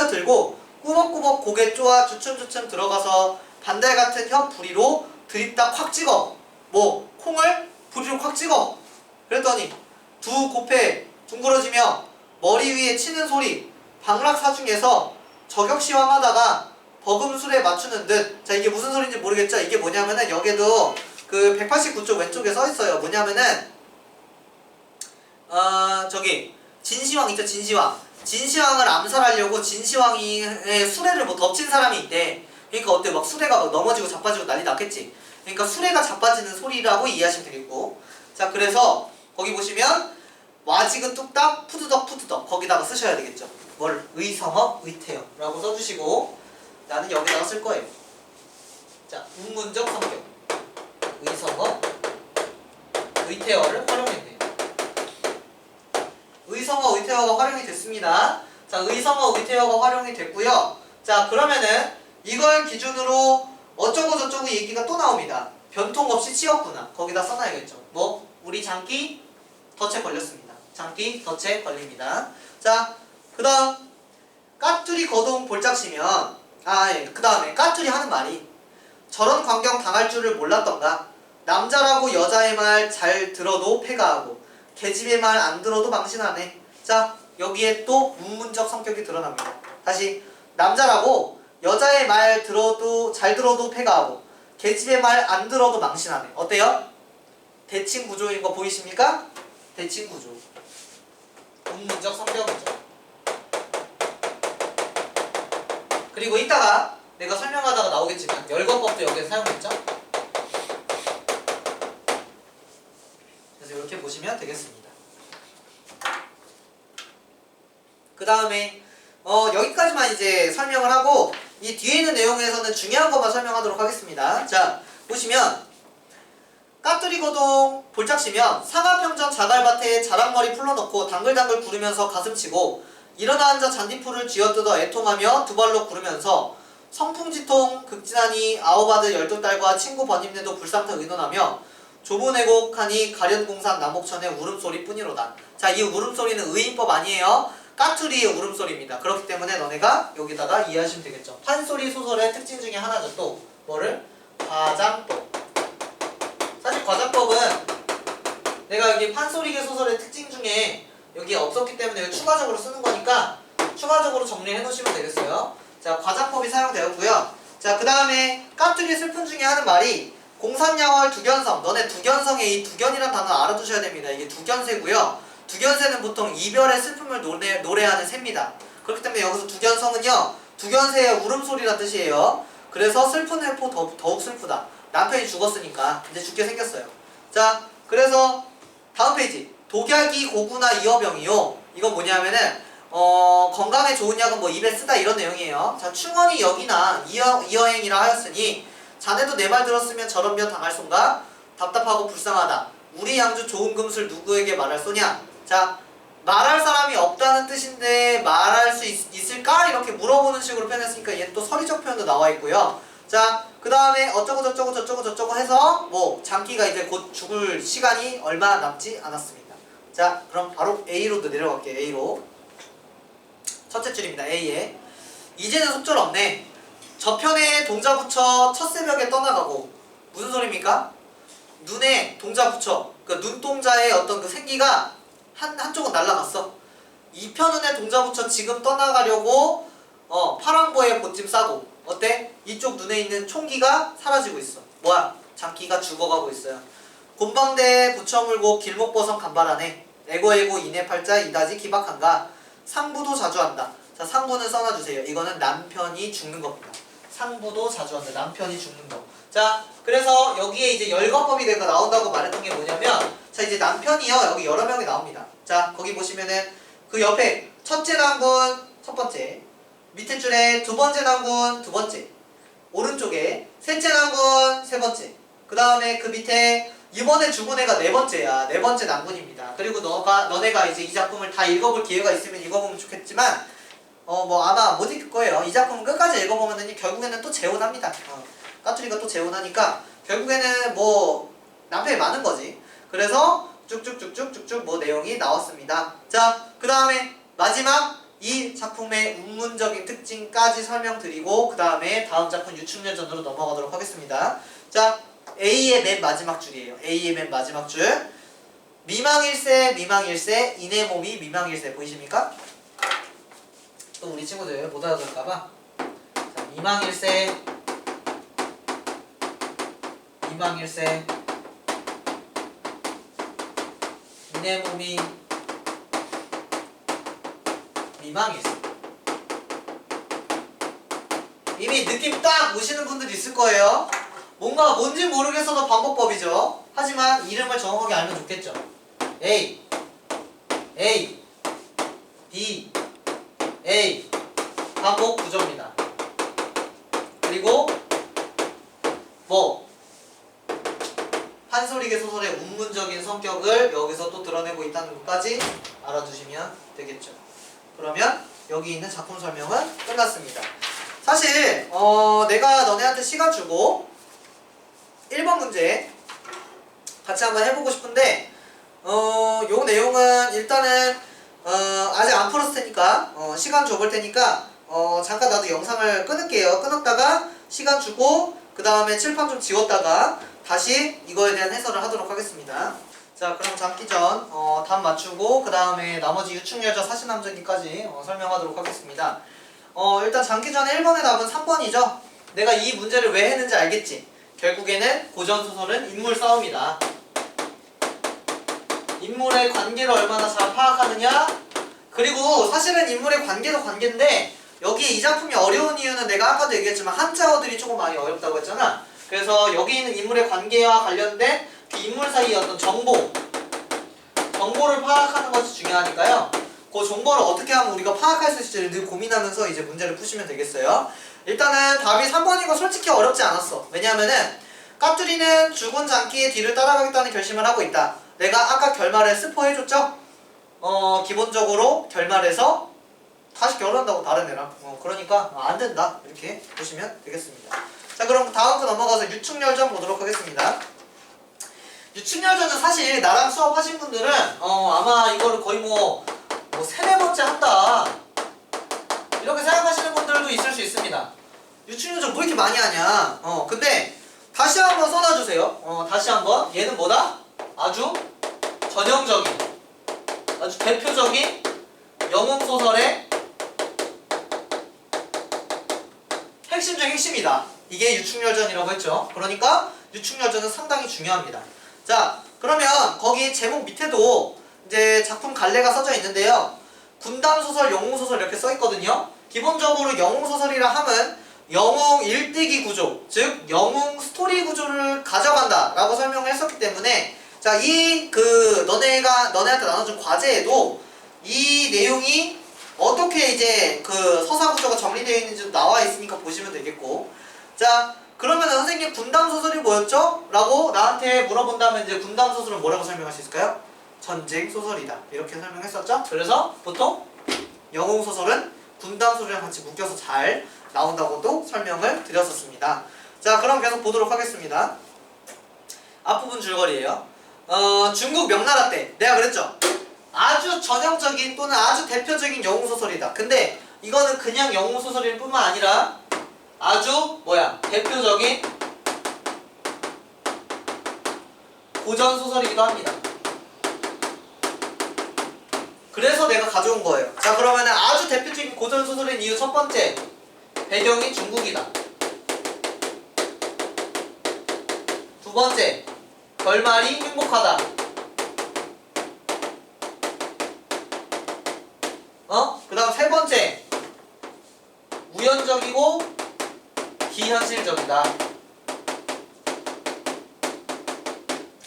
들고 꾸벅꾸벅 고개 쪼아 주춤주춤 들어가서 반달 같은 혀 부리로 드립다 콱 찍어. 뭐 콩을 부리로 콱 찍어. 그랬더니 두 고패 둥그러지며 머리 위에 치는 소리, 방락사중에서 저격시황하다가 버금술에 맞추는 듯. 자, 이게 무슨 소리인지 모르겠죠? 이게 뭐냐면은 여기도 그 189쪽 왼쪽에 써있어요. 뭐냐면은 저기 진시황 있죠? 진시황을 암살하려고 진시황의 수레를 뭐 덮친 사람이 있대. 그러니까 어때? 막 수레가 막 넘어지고 자빠지고 난리 났겠지. 그러니까 수레가 자빠지는 소리라고 이해하시면 되겠고, 자, 그래서 거기 보시면 와직은 뚝딱 푸드덕 거기다가 쓰셔야 되겠죠. 뭘? 의성어 의태어 라고 써주시고, 나는 여기다가 쓸 거예요. 자, 운문적 성격 의성어 의태어를 활용했네요. 의성어 의태어가 활용이 됐습니다. 자, 의성어 의태어가 활용이 됐고요. 자, 그러면은 이걸 기준으로 어쩌고 저쩌고 얘기가 또 나옵니다. 변통 없이 치였구나. 거기다 써놔야겠죠. 뭐? 우리 장기 덫에 걸렸습니다. 장기 덫에 걸립니다. 자, 그 다음 까투리 거동 볼짝시면 그 다음에 까투리 하는 말이 저런 광경 당할 줄을 몰랐던가 남자라고 여자의 말 잘 들어도 패가하고 계집의 말 안 들어도 망신하네. 자 여기에 또 문문적 성격이 드러납니다. 다시 남자라고 여자의 말 들어도 잘 들어도 패가하고 계집의 말 안 들어도 망신하네. 어때요? 대칭 구조인 거 보이십니까? 대칭 구조. 문문적 성격이죠. 그리고 이따가 내가 설명하다가 나오겠지만 열거법도 여기에 사용했죠. 그래서 이렇게 보시면 되겠습니다. 그 다음에 여기까지만 이제 설명을 하고 이 뒤에 있는 내용에서는 중요한 것만 설명하도록 하겠습니다. 자 보시면 까투리 거동 볼짝시면 상하평전 자갈밭에 자락머리 풀러놓고 당글당글 구르면서 가슴치고 일어나 앉아 잔디풀을 쥐어뜯어 애통하며 두 발로 구르면서 성풍지통 극진하니 아오바드 12딸과 친구 번임내도 불상타 의논하며 좁은 애곡하니 가련공산 남옥천의 울음소리 뿐이로다. 자, 이 울음소리는 의인법 아니에요. 까투리의 울음소리입니다. 그렇기 때문에 너네가 여기다가 이해하시면 되겠죠. 판소리 소설의 특징 중에 하나죠. 또 뭐를? 과장법. 사실 과장법은 내가 여기 판소리계 소설의 특징 중에 여기에 없었기 때문에 추가적으로 쓰는 거니까 추가적으로 정리해 놓으시면 되겠어요. 자, 과장법이 사용되었고요. 자, 그 다음에 까투리 슬픈 중에 하는 말이 공산야월 두견성. 너네 두견성에 이 두견이란 단어 알아두셔야 됩니다. 이게 두견세고요. 두견세는 보통 이별의 슬픔을 노래하는 새입니다. 그렇기 때문에 여기서 두견성은요, 두견세의 울음소리란 뜻이에요. 그래서 슬픈 회포 더욱 슬프다. 남편이 죽었으니까 이제 죽게 생겼어요. 자, 그래서 다음 페이지. 독약이 고구나 이어병이요. 이건 뭐냐면은 건강에 좋은 약은 뭐 입에 쓰다 이런 내용이에요. 자, 충원이 여기나 이여행이라 하였으니 자네도 내 말 들었으면 저런 변 당할 손가 답답하고 불쌍하다. 우리 양주 좋은 금술 누구에게 말할 소냐. 자, 말할 사람이 없다는 뜻인데 말할 수 있을까? 이렇게 물어보는 식으로 표현했으니까 얘는 또 서리적 표현도 나와 있고요. 자, 그 다음에 어쩌고 저쩌고 저쩌고 저쩌고 해서 뭐 장기가 이제 곧 죽을 시간이 얼마 남지 않았습니다. 자, 그럼 바로 A로도 내려갈게요. A로. 첫째 줄입니다. A에. 이제는 속절 없네. 저편에 동자 붙여 첫 새벽에 떠나가고. 무슨 소리입니까? 눈에 동자 붙여. 그 눈동자의 어떤 그 생기가 한쪽은 날아갔어. 이 편은에 동자 붙여 지금 떠나가려고 파랑보에 보찜 싸고. 어때? 이쪽 눈에 있는 총기가 사라지고 있어. 뭐야? 장기가 죽어가고 있어요. 곤방대에 부처물고 길목버선 간발하네. 애고애고 이내팔자 이다지 기박한가. 상부도 자주 한다. 자, 상부는 써놔주세요. 이거는 남편이 죽는 겁니다. 상부도 자주 한다. 남편이 죽는 거. 자, 그래서 여기에 이제 열거법이 내가 나온다고 말했던 게 뭐냐면, 자, 이제 남편이요. 여기 여러 명이 나옵니다. 자, 거기 보시면은 그 옆에 첫째 낭군 첫 번째, 밑에 줄에 두 번째 낭군 두 번째, 오른쪽에 셋째 낭군 세 번째, 그 다음에 그 밑에 이번에 죽은 애가 네 번째야. 네 번째 낭군입니다. 그리고 너네가 이제 이 작품을 다 읽어볼 기회가 있으면 읽어보면 좋겠지만, 뭐 아마 못 읽을 거예요. 이 작품 끝까지 읽어보면은 결국에는 또 재혼합니다. 까투리가 또 재혼하니까 결국에는 뭐 남편이 많은 거지. 그래서 쭉쭉쭉쭉쭉쭉 뭐 내용이 나왔습니다. 자, 그 다음에 마지막 이 작품의 운문적인 특징까지 설명드리고 그 다음에 다음 작품 유충년전으로 넘어가도록 하겠습니다. 자, A의 맨 마지막 줄이에요. A의 맨 마지막 줄. 미망일세 미망일세 이내 몸이 미망일세 보이십니까? 또 우리 친구들 못 알아들을까봐. 자, 미망일세 미망일세 이내 몸이 미망일세. 이미 느낌 딱 오시는 분들 있을 거예요. 뭔가 뭔지 모르겠어도 반복법이죠. 하지만 이름을 정확하게 알면 좋겠죠. A, A, B, A 반복 구조입니다. 그리고 뭐 판소리계 소설의 운문적인 성격을 여기서 또 드러내고 있다는 것까지 알아두시면 되겠죠. 그러면 여기 있는 작품 설명은 끝났습니다. 사실 내가 너네한테 시간 주고 1번 문제 같이 한번 해보고 싶은데 요 내용은 일단은 아직 안 풀었을 테니까 시간 줘볼 테니까 잠깐 나도 영상을 끊을게요. 끊었다가 시간 주고 그 다음에 칠판 좀 지웠다가 다시 이거에 대한 해설을 하도록 하겠습니다. 자, 그럼 장기전 답 맞추고 그 다음에 나머지 유축열전 사시남전기까지 설명하도록 하겠습니다. 일단 장기전 1번의 답은 3번이죠. 내가 이 문제를 왜 했는지 알겠지? 결국에는 고전소설은 인물 싸움이다. 인물의 관계를 얼마나 잘 파악하느냐. 그리고 사실은 인물의 관계도 관계인데 여기 이 작품이 어려운 이유는 내가 아까도 얘기했지만 한자어들이 조금 많이 어렵다고 했잖아. 그래서 여기 있는 인물의 관계와 관련된 그 인물 사이의 어떤 정보를 파악하는 것이 중요하니까요. 그 정보를 어떻게 하면 우리가 파악할 수 있을지를 늘 고민하면서 이제 문제를 푸시면 되겠어요. 일단은 답이 3번이고 솔직히 어렵지 않았어. 왜냐하면은 까투리는 죽은 장기의 뒤를 따라가겠다는 결심을 하고 있다. 내가 아까 결말에 스포해줬죠? 기본적으로 결말에서 다시 결혼한다고 다른 애랑 그러니까 안 된다. 이렇게 보시면 되겠습니다. 자, 그럼 다음 거 넘어가서 유축열전 보도록 하겠습니다. 유축열전은 사실 나랑 수업하신 분들은 아마 이거를 거의 뭐 세네 번째 한다 이렇게 생각하시는 분들도 있을 수 있습니다. 유축열전 뭐 이렇게 많이 하냐. 근데 다시 한번 써놔주세요. 다시 한번 얘는 뭐다? 아주 전형적인 아주 대표적인 영웅소설의 핵심 중 핵심이다. 이게 유축열전이라고 했죠. 그러니까 유축열전은 상당히 중요합니다. 자, 그러면 거기 제목 밑에도 이제 작품 갈래가 써져 있는데요. 군담소설, 영웅소설 이렇게 써 있거든요. 기본적으로 영웅소설이라 함은 영웅 일대기 구조, 즉 영웅 스토리 구조를 가져간다 라고 설명을 했었기 때문에 자, 너네한테 나눠준 과제에도 이 내용이 어떻게 이제 그 서사 구조가 정리되어 있는지도 나와 있으니까 보시면 되겠고. 자, 그러면 선생님 군담소설이 뭐였죠? 라고 나한테 물어본다면 이제 군담소설은 뭐라고 설명할 수 있을까요? 전쟁소설이다. 이렇게 설명했었죠? 그래서 보통 영웅소설은 군담소설이랑 같이 묶여서 잘 나온다고도 설명을 드렸었습니다. 자, 그럼 계속 보도록 하겠습니다. 앞부분 줄거리예요. 중국 명나라 때 내가 그랬죠? 아주 전형적인 또는 아주 대표적인 영웅소설이다. 근데 이거는 그냥 영웅소설일 뿐만 아니라 아주 대표적인 고전소설이기도 합니다. 그래서 내가 가져온 거예요. 자, 그러면은 아주 대표적인 고전소설인 이유 첫 번째, 배경이 중국이다. 두 번째, 결말이 행복하다. 그 다음 세 번째, 우연적이고 비현실적이다.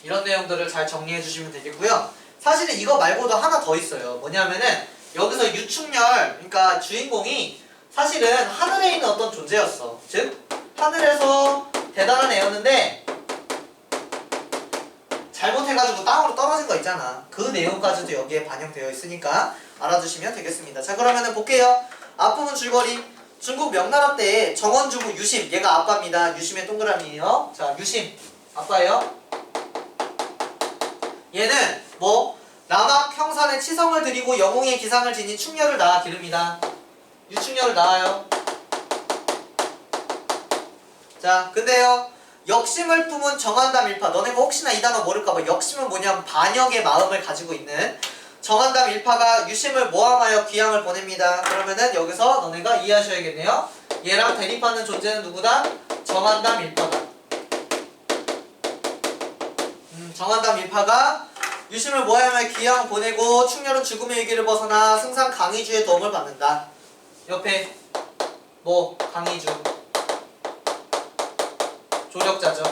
이런 내용들을 잘 정리해 주시면 되겠고요. 사실은 이거 말고도 하나 더 있어요. 뭐냐면은 여기서 유축열, 그러니까 주인공이 사실은 하늘에 있는 어떤 존재였어. 즉 하늘에서 대단한 애였는데 잘못해가지고 땅으로 떨어진 거 있잖아. 그 내용까지도 여기에 반영되어 있으니까 알아두시면 되겠습니다. 자, 그러면은 볼게요. 앞부분 줄거리. 중국 명나라 때 정원주부 유심, 얘가 아빠입니다. 유심의 동그라미예요. 자, 유심 아빠예요. 얘는 남악 형산에 치성을 드리고 영웅의 기상을 지닌 충렬을 낳아 기릅니다. 유충렬을 낳아요. 자, 근데요, 역심을 품은 정한담 일파. 너네가 혹시나 이 단어 모를까봐. 역심은 뭐냐면 반역의 마음을 가지고 있는 정한담 일파가 유심을 모함하여 귀양을 보냅니다. 그러면은 여기서 너네가 이해하셔야겠네요. 얘랑 대립하는 존재는 누구다? 정한담 일파다. 정한담 일파가 유심을 모함하여 귀양 보내고 충렬은 죽음의 위기를 벗어나 승상 강의주의 도움을 받는다. 옆에 강의주 조력자죠.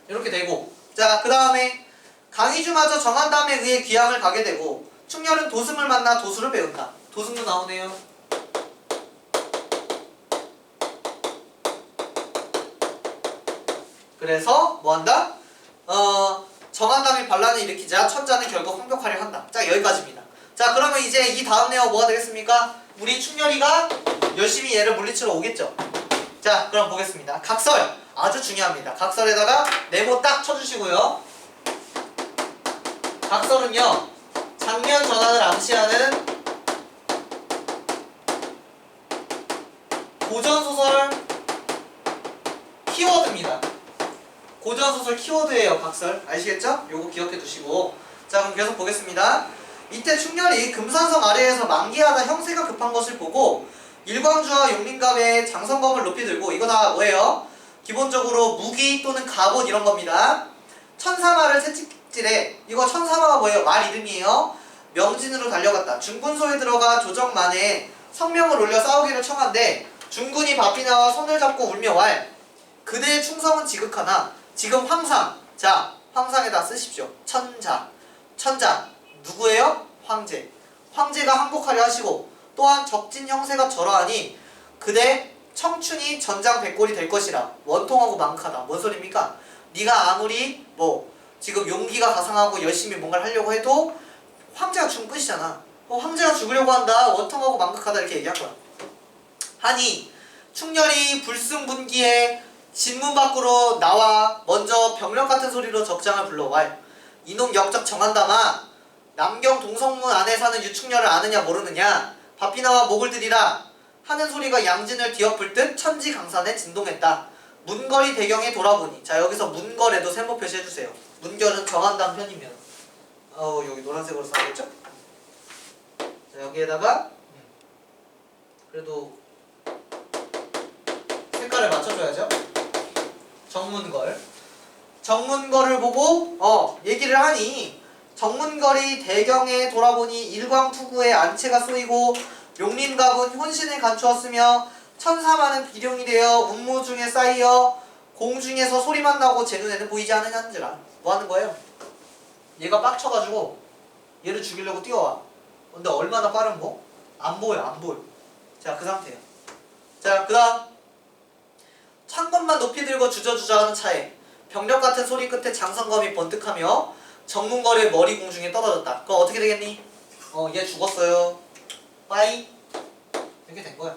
이렇게 되고, 자, 그 다음에 강의주마저 정한담에 의해 귀향을 가게 되고 충렬은 도승을 만나 도수를 배운다. 도승도 나오네요. 그래서 뭐한다? 정한담이 반란을 일으키자 천자는 결국 항복하려 한다. 자, 여기까지입니다. 자, 그러면 이제 이 다음 내용 뭐가 되겠습니까? 우리 충렬이가 열심히 얘를 물리치러 오겠죠. 자, 그럼 보겠습니다. 각설 아주 중요합니다. 각설에다가 네모 딱 쳐주시고요. 각설은요 장면 전환을 암시하는 고전소설 키워드입니다. 고전소설 키워드예요. 각설 아시겠죠? 요거 기억해 두시고. 자 그럼 계속 보겠습니다. 밑에 충렬이 금산성 아래에서 만기하다 형세가 급한 것을 보고 일광주와 용린갑의 장성검을 높이 들고, 이거 다 뭐예요? 기본적으로 무기 또는 갑옷 이런 겁니다. 천사마를 채찍질해. 이거 천사마가 뭐예요? 말 이름이에요. 명진으로 달려갔다. 중군소에 들어가 조정만에 성명을 올려 싸우기를 청한데 중군이 바삐나와 손을 잡고 울며 왈. 그대의 충성은 지극하나 지금 황상. 자 황상에다 쓰십시오. 천자. 천자 누구예요? 황제. 황제가 항복하려 하시고 또한 적진 형세가 절하하니 그대 청춘이 전장 백골이 될 것이라. 원통하고 망하다. 뭔 소리입니까? 네가 아무리 뭐 지금 용기가 가상하고 열심히 뭔가를 하려고 해도 황제가 죽은 끝이잖아. 황제가 죽으려고 한다. 원통하고 망극하다 이렇게 얘기한 거야. 하니 충렬이 불승분기에 진문 밖으로 나와 먼저 병력 같은 소리로 적장을 불러왈. 이놈 역적 정한다마 남경 동성문 안에 사는 유충렬을 아느냐 모르느냐. 바삐나와 목을 들이라 하는 소리가 양진을 뒤엎을 듯 천지 강산에 진동했다. 문거리 대경에 돌아보니. 자 여기서 문거래도 세모 표시해주세요. 문결은 정한다는 편이면 여기 노란색으로 써야겠죠? 자 여기에다가 그래도 색깔을 맞춰줘야죠. 정문걸. 정문걸을 보고 얘기를 하니 정문걸이 대경에 돌아보니 일광투구에 안채가 쏘이고 용린갑은 혼신을 감추었으며 천사만은 비룡이 되어 운무 중에 쌓이어 공중에서 소리만 나고 제 눈에는 보이지 않으냐는지라. 뭐 하는 거예요? 얘가 빡쳐가지고 얘를 죽이려고 뛰어와. 근데 얼마나 빠른 거? 안 보여 안 보여. 자 그 상태야. 자 그 다음 창검만 높이 들고 주저주저 하는 차에 병력 같은 소리 끝에 장성검이 번뜩하며 정문걸의 머리 공중에 떨어졌다. 그럼 어떻게 되겠니? 얘 죽었어요. 빠이. 이렇게 된 거야.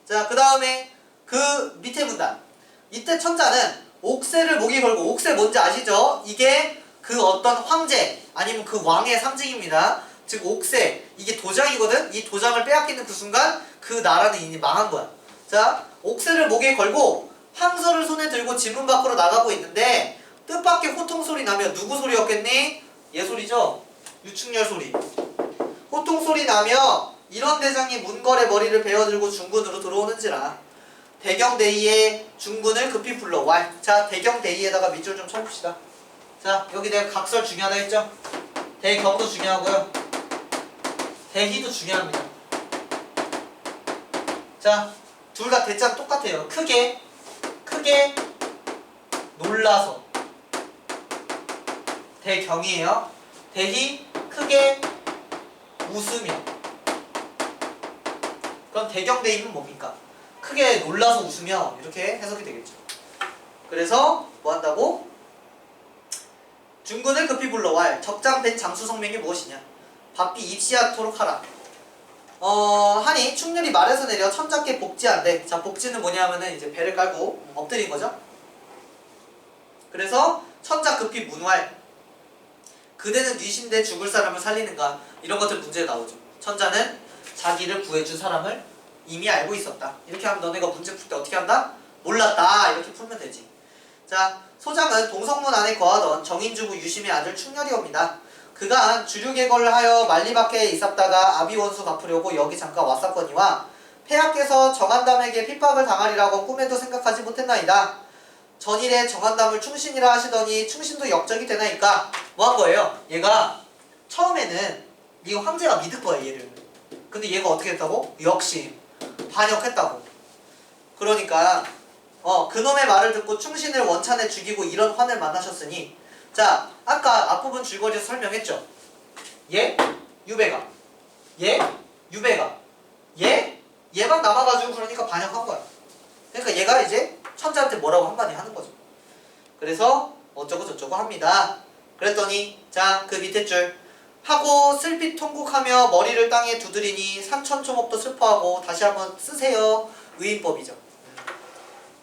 자 그 다음에 그 밑에 문단. 이때 천자는 옥새를 목에 걸고, 옥새 뭔지 아시죠? 이게 그 어떤 황제 아니면 그 왕의 상징입니다. 즉 옥새, 이게 도장이거든? 이 도장을 빼앗기는 그 순간 그 나라는 이미 망한 거야. 자 옥새를 목에 걸고 항서를 손에 들고 지문 밖으로 나가고 있는데 뜻밖의 호통 소리 나며 누구 소리였겠니? 얘 소리죠? 유충렬 소리. 호통 소리 나며 이런 대장이 문걸의 머리를 베어들고 중군으로 들어오는지라. 대경대의에 중군을 급히 불러 왈. 자 대경대의에다가 밑줄 좀 쳐봅시다. 자 여기 내가 각설 중요하다 했죠? 대경도 중요하고요. 대희도 중요합니다. 자 둘 다 대자는 똑같아요. 크게 놀라서. 대경이에요. 대희 크게 웃으며. 그럼 대경대희는 뭡니까? 크게 놀라서 웃으며 이렇게 해석이 되겠죠. 그래서 뭐 한다고? 중군을 급히 불러왈. 적장된 장수 성명이 무엇이냐? 바삐 입시하도록 하라. 하니 충렬이 말에서 내려 천자께 복지한대. 자 복지는 뭐냐면은 이제 배를 깔고 엎드린 거죠. 그래서 천자 급히 문왈. 그대는 뉘신데 죽을 사람을 살리는가. 이런 것들 문제 나오죠. 천자는 자기를 구해준 사람을 이미 알고 있었다. 이렇게 하면 너네가 문제 풀 때 어떻게 한다? 몰랐다. 이렇게 풀면 되지. 자 소장은 동성문 안에 거하던 정인주부 유심의 아들 충렬이옵니다. 그가 주류개걸을 하여 만리밖에 있었다가 아비원수 갚으려고 여기 잠깐 왔었거니와 폐하께서 정한담에게 핍박을 당하리라고 꿈에도 생각하지 못했나이다. 전일에 정한담을 충신이라 하시더니 충신도 역적이 되나이까. 뭐 한 거예요? 얘가 처음에는 이 황제가 믿을 거야 얘를. 근데 얘가 어떻게 했다고? 역시 반역했다고. 그러니까 그놈의 말을 듣고 충신을 원찬에 죽이고 이런 환을 만나셨으니. 자 아까 앞부분 줄거리에서 설명했죠. 얘 유배가, 얘 유배가, 얘만 남아가지고 그러니까 반역한 거야. 그러니까 얘가 이제 천자한테 뭐라고 한마디 하는 거죠. 그래서 어쩌고 저쩌고 합니다. 그랬더니 자 그 밑에 줄 하고 슬피 통곡하며 머리를 땅에 두드리니 산천초목도 슬퍼하고. 다시 한번 쓰세요. 의인법이죠.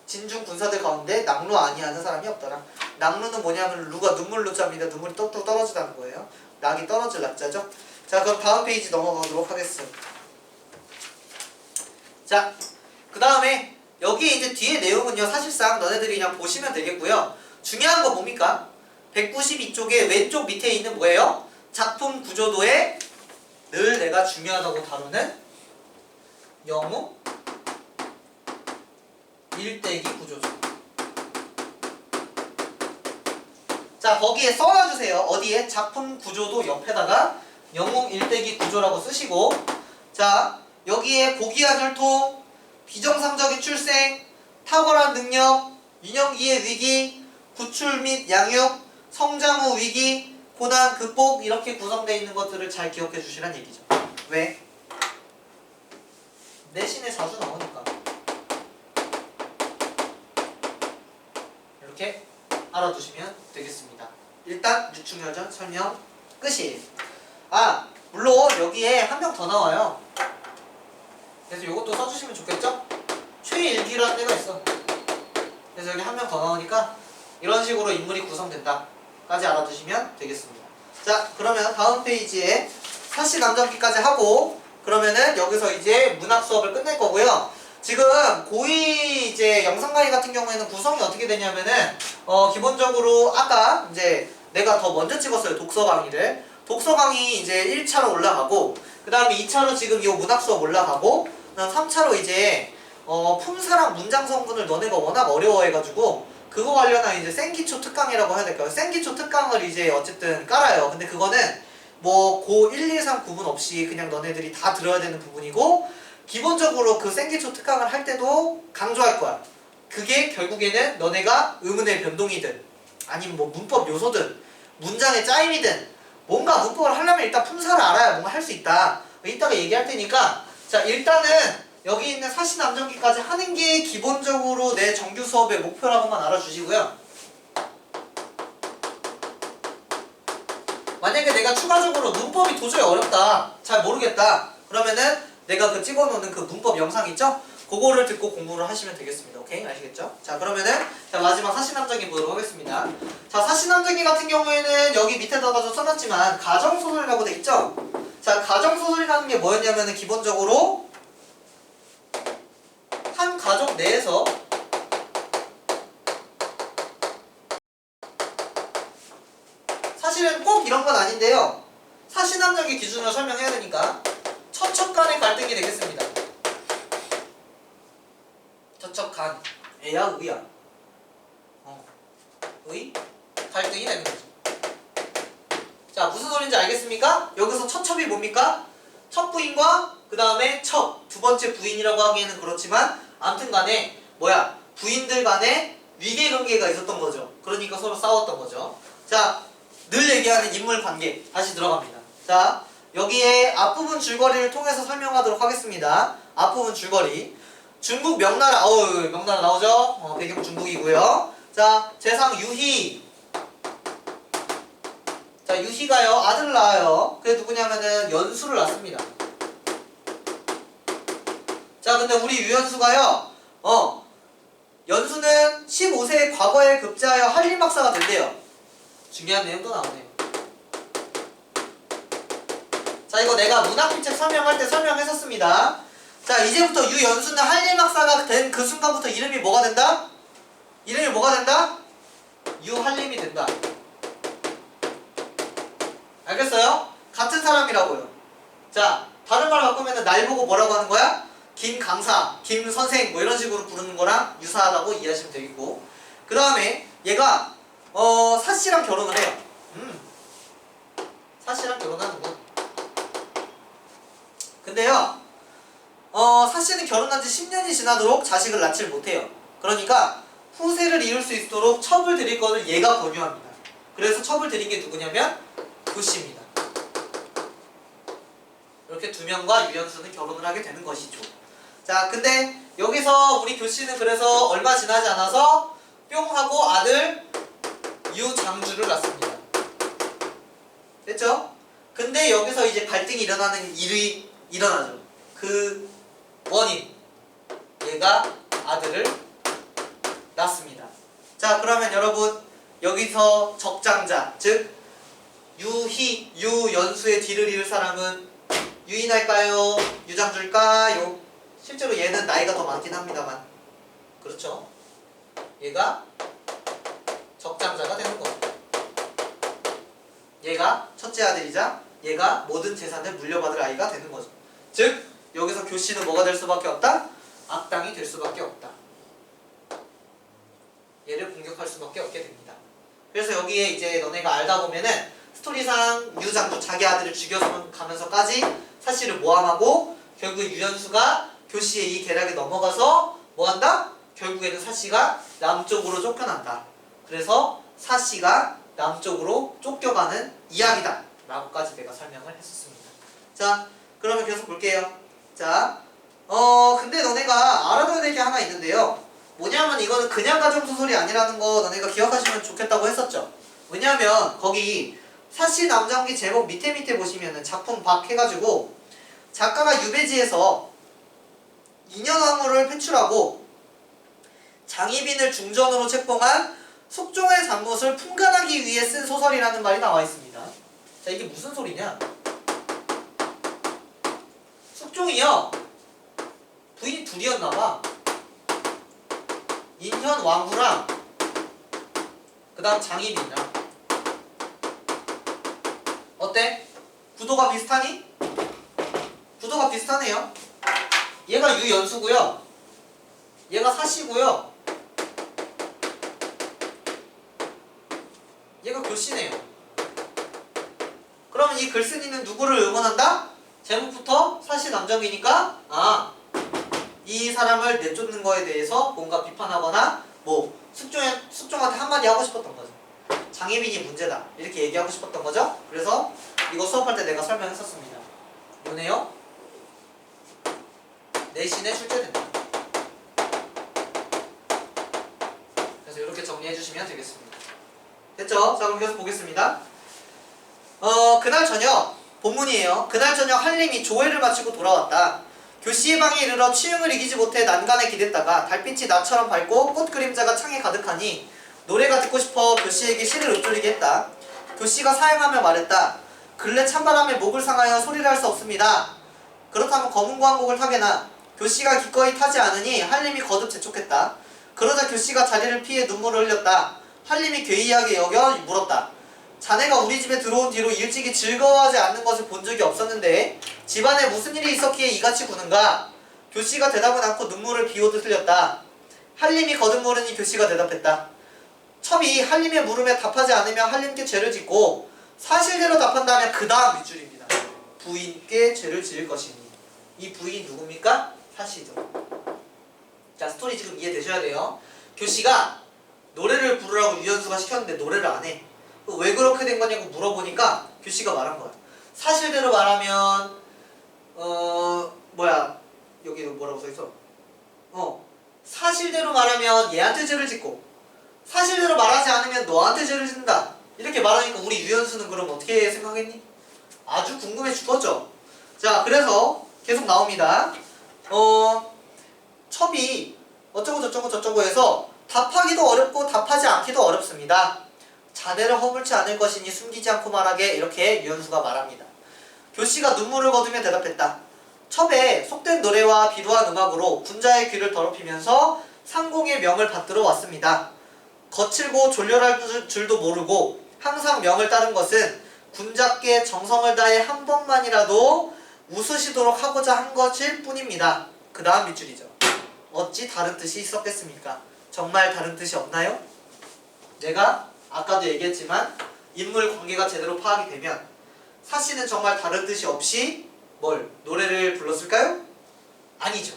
진중 군사들 가운데 낙로 아니하는 사람이 없더라. 낙루는 뭐냐면 루가 눈물 루자입니다. 눈물이 뚝뚝 떨어지다는 거예요. 낙이 떨어질 낙자죠. 자, 그럼 다음 페이지 넘어가도록 하겠습니다. 자, 그 다음에 여기 이제 뒤에 내용은요 사실상 너네들이 그냥 보시면 되겠고요. 중요한 거 뭡니까? 192쪽에 왼쪽 밑에 있는 뭐예요? 작품 구조도에 늘 내가 중요하다고 다루는 영우 일대기 구조죠. 자, 거기에 써놔주세요. 어디에? 작품 구조도 옆에다가 영웅 일대기 구조라고 쓰시고, 자, 여기에 고기와절통, 비정상적인 출생, 탁월한 능력, 유년기의 위기, 구출 및 양육, 성장 후 위기, 고난 극복 이렇게 구성되어 있는 것들을 잘 기억해 주시란 얘기죠. 왜? 내신에 자주 나오니까. 이렇게 알아두시면 되겠습니다. 일단 유충여전 설명 끝이에요. 아, 물론 여기에 한 명 더 나와요. 그래서 이것도 써주시면 좋겠죠? 최일기라는 데가 있어. 그래서 여기 한 명 더 나오니까 이런 식으로 인물이 구성된다 까지 알아두시면 되겠습니다. 자, 그러면 다음 페이지에 사시 감정기까지 하고 그러면은 여기서 이제 문학 수업을 끝낼 거고요. 지금 고2 이제 영상 강의 같은 경우에는 구성이 어떻게 되냐면은 기본적으로 아까 이제 내가 더 먼저 찍었어요. 독서 강의를. 독서 강의 이제 1차로 올라가고 그 다음에 2차로 지금 이 문학 수업 올라가고 그 다음 3차로 이제 품사랑 문장 성분을 너네가 워낙 어려워해가지고 그거 관련한 이제 생기초 특강이라고 해야 될까요? 생기초 특강을 이제 어쨌든 깔아요. 근데 그거는 뭐 고 1, 2, 3 구분 없이 그냥 너네들이 다 들어야 되는 부분이고 기본적으로 그 생기초 특강을 할 때도 강조할 거야. 그게 결국에는 너네가 의문의 변동이든 아니면 뭐 문법 요소든 문장의 짜임이든 뭔가 문법을 하려면 일단 품사를 알아야 뭔가 할 수 있다. 이따가 얘기할 테니까 자, 일단은 여기 있는 사시남정기까지 하는 게 기본적으로 내 정규 수업의 목표라고만 알아주시고요. 만약에 내가 추가적으로 문법이 도저히 어렵다, 잘 모르겠다 그러면은 내가 그 찍어놓는 그 문법 영상 있죠? 그거를 듣고 공부를 하시면 되겠습니다. 오케이? 아시겠죠? 자, 그러면은 자, 마지막 사시남정기 보도록 하겠습니다. 자, 사시남정기 같은 경우에는 여기 밑에다가도 써놨지만 가정소설이라고 돼 있죠? 자, 가정소설이라는 게 뭐였냐면은 기본적으로 한 가족 내에서 사실은 꼭 이런 건 아닌데요. 사시남정기 기준으로 설명해야 되니까 처척 간의 갈등이 되겠습니다. 처척 간 애야 의야 의 갈등이 되는 거죠. 자, 무슨 소린지 알겠습니까? 여기서 처첩이 뭡니까? 첫 부인과 그 다음에 첫 두 번째 부인이라고 하기에는 그렇지만 아무튼 간에 뭐야 부인들 간에 위계관계가 있었던 거죠. 그러니까 서로 싸웠던 거죠. 자, 늘 얘기하는 인물 관계 다시 들어갑니다. 자, 여기에 앞부분 줄거리를 통해서 설명하도록 하겠습니다. 앞부분 줄거리 중국 명나라 명나라 나오죠? 배경 중국이고요. 자, 재상 유희. 자, 유희가요 아들을 낳아요. 그게 누구냐면은 연수를 낳습니다. 자, 근데 우리 유연수가요 연수는 15세의 과거에 급제하여 한림 박사가 된대요. 중요한 내용도 나오네요. 자, 이거 내가 문학비책 설명할 때 설명했었습니다. 자, 이제부터 유연수는 한림 박사가 된 그 순간부터 이름이 뭐가 된다? 이름이 뭐가 된다? 유한림이 된다. 알겠어요? 같은 사람이라고요. 자, 다른 말 바꾸면 날 보고 뭐라고 하는 거야? 김 강사, 김 선생 뭐 이런 식으로 부르는 거랑 유사하다고 이해하시면 되겠고 그 다음에 얘가 사씨랑 결혼을 해요. 사씨랑 결혼하는군. 근데요 사씨는 결혼한 지 10년이 지나도록 자식을 낳지를 못해요. 그러니까 후세를 이룰 수 있도록 첩을 드릴 것을 얘가 권유합니다. 그래서 첩을 드린 게 누구냐면 구씨입니다. 이렇게 두 명과 유연수는 결혼을 하게 되는 것이죠. 자, 근데 여기서 우리 교씨는 그래서 얼마 지나지 않아서 뿅 하고 아들 유장주를 낳습니다. 됐죠? 근데 여기서 이제 갈등이 일어나는 일이 일어나죠. 그 원인, 얘가 아들을 낳습니다. 자, 그러면 여러분 여기서 적장자, 즉 유희, 유연수의 뒤를 이을 사람은 유인할까요? 유장줄까요? 실제로 얘는 나이가 더 많긴 합니다만, 그렇죠? 얘가 적장자가 되는 거죠. 얘가 첫째 아들이자 얘가 모든 재산을 물려받을 아이가 되는 거죠. 즉 여기서 교씨는 뭐가 될 수밖에 없다? 악당이 될 수밖에 없다. 얘를 공격할 수밖에 없게 됩니다. 그래서 여기에 이제 너네가 알다 보면은 스토리상 유장도 자기 아들을 죽여서 가면서까지 사실을 모함하고 결국 유연수가 교씨의 이 계략에 넘어가서 뭐한다? 결국에는 사씨가 남쪽으로 쫓겨난다. 그래서 사씨가 남쪽으로 쫓겨가는 이야기다 라고까지 내가 설명을 했었습니다. 자, 그러면 계속 볼게요. 자, 근데 너네가 알아둬야 될 게 하나 있는데요. 뭐냐면 이거는 그냥 가정소설이 아니라는 거 너네가 기억하시면 좋겠다고 했었죠. 왜냐면 거기 사씨 남정기 제목 밑에 보시면은 작품 밖 해가지고 작가가 유배지에서 인현왕후를 배출하고 장희빈을 중전으로 책봉한 숙종의 잘못을 풍간하기 위해 쓴 소설이라는 말이 나와 있습니다. 자, 이게 무슨 소리냐? 숙종이요, 부인이 둘이었나봐. 인현왕후랑 그 다음 장희빈이랑. 어때? 구도가 비슷하니? 구도가 비슷하네요. 얘가 유연수고요, 얘가 사씨고요, 얘가 교씨네요. 그러면 이 글쓴이는 누구를 응원한다? 제목부터 사씨 남정이니까 이 사람을 내쫓는 거에 대해서 뭔가 비판하거나 뭐 숙종한테 한마디 하고 싶었던 거죠. 장혜빈이 문제다 이렇게 얘기하고 싶었던 거죠. 그래서 이거 수업할 때 내가 설명했었습니다. 요 내용 내신에 출제된다. 그래서 이렇게 정리해 주시면 되겠습니다. 됐죠? 자, 그럼 계속 보겠습니다. 그날 저녁, 본문이에요. 그날 저녁 한림이 조회를 마치고 돌아왔다. 교씨의 방에 이르러 취흥을 이기지 못해 난간에 기댔다가 달빛이 나처럼 밝고 꽃 그림자가 창에 가득하니 노래가 듣고 싶어 교씨에게 시를 읊조리게 했다. 교씨가 사양하며 말했다. 근래 찬바람에 목을 상하여 소리를 할 수 없습니다. 그렇다면 검은 광곡을 타게나. 교씨가 기꺼이 타지 않으니 한림이 거듭 재촉했다. 그러자 교씨가 자리를 피해 눈물을 흘렸다. 한림이 괴이하게 여겨 물었다. 자네가 우리 집에 들어온 뒤로 일찍이 즐거워하지 않는 것을 본 적이 없었는데 집안에 무슨 일이 있었기에 이같이 구는가? 교씨가 대답은 않고 눈물을 비오듯 흘렸다. 한림이 거듭 물으니 교씨가 대답했다. 첩이 한림의 물음에 답하지 않으면 한림께 죄를 짓고 사실대로 답한다면 그 다음 밑줄입니다. 부인께 죄를 지을 것이니. 이 부인이 누굽니까? 사씨죠. 자, 스토리 지금 이해되셔야 돼요. 교씨가 노래를 부르라고 유연수가 시켰는데 노래를 안 해. 왜 그렇게 된 거냐고 물어보니까 교씨가 말한 거야. 사실대로 말하면 여기 뭐라고 써있어? 사실대로 말하면 얘한테 죄를 짓고 사실대로 말하지 않으면 너한테 죄를 짓는다. 이렇게 말하니까 우리 유연수는 그럼 어떻게 생각했니? 아주 궁금해 죽었죠. 자, 그래서 계속 나옵니다. 첩이 어쩌고 저쩌고 해서 답하기도 어렵고 답하지 않기도 어렵습니다. 자네를 허물지 않을 것이니 숨기지 않고 말하게. 이렇게 유연수가 말합니다. 교씨가 눈물을 거두며 대답했다. 첩에 속된 노래와 비루한 음악으로 군자의 귀를 더럽히면서 상공의 명을 받들어 왔습니다. 거칠고 졸렬할 줄도 모르고 항상 명을 따른 것은 군자께 정성을 다해 한 번만이라도 웃으시도록 하고자 한 것일 뿐입니다. 그 다음 밑줄이죠. 어찌 다른 뜻이 있었겠습니까? 정말 다른 뜻이 없나요? 내가 아까도 얘기했지만 인물 관계가 제대로 파악이 되면 사씨는 정말 다른 뜻이 없이 노래를 불렀을까요? 아니죠.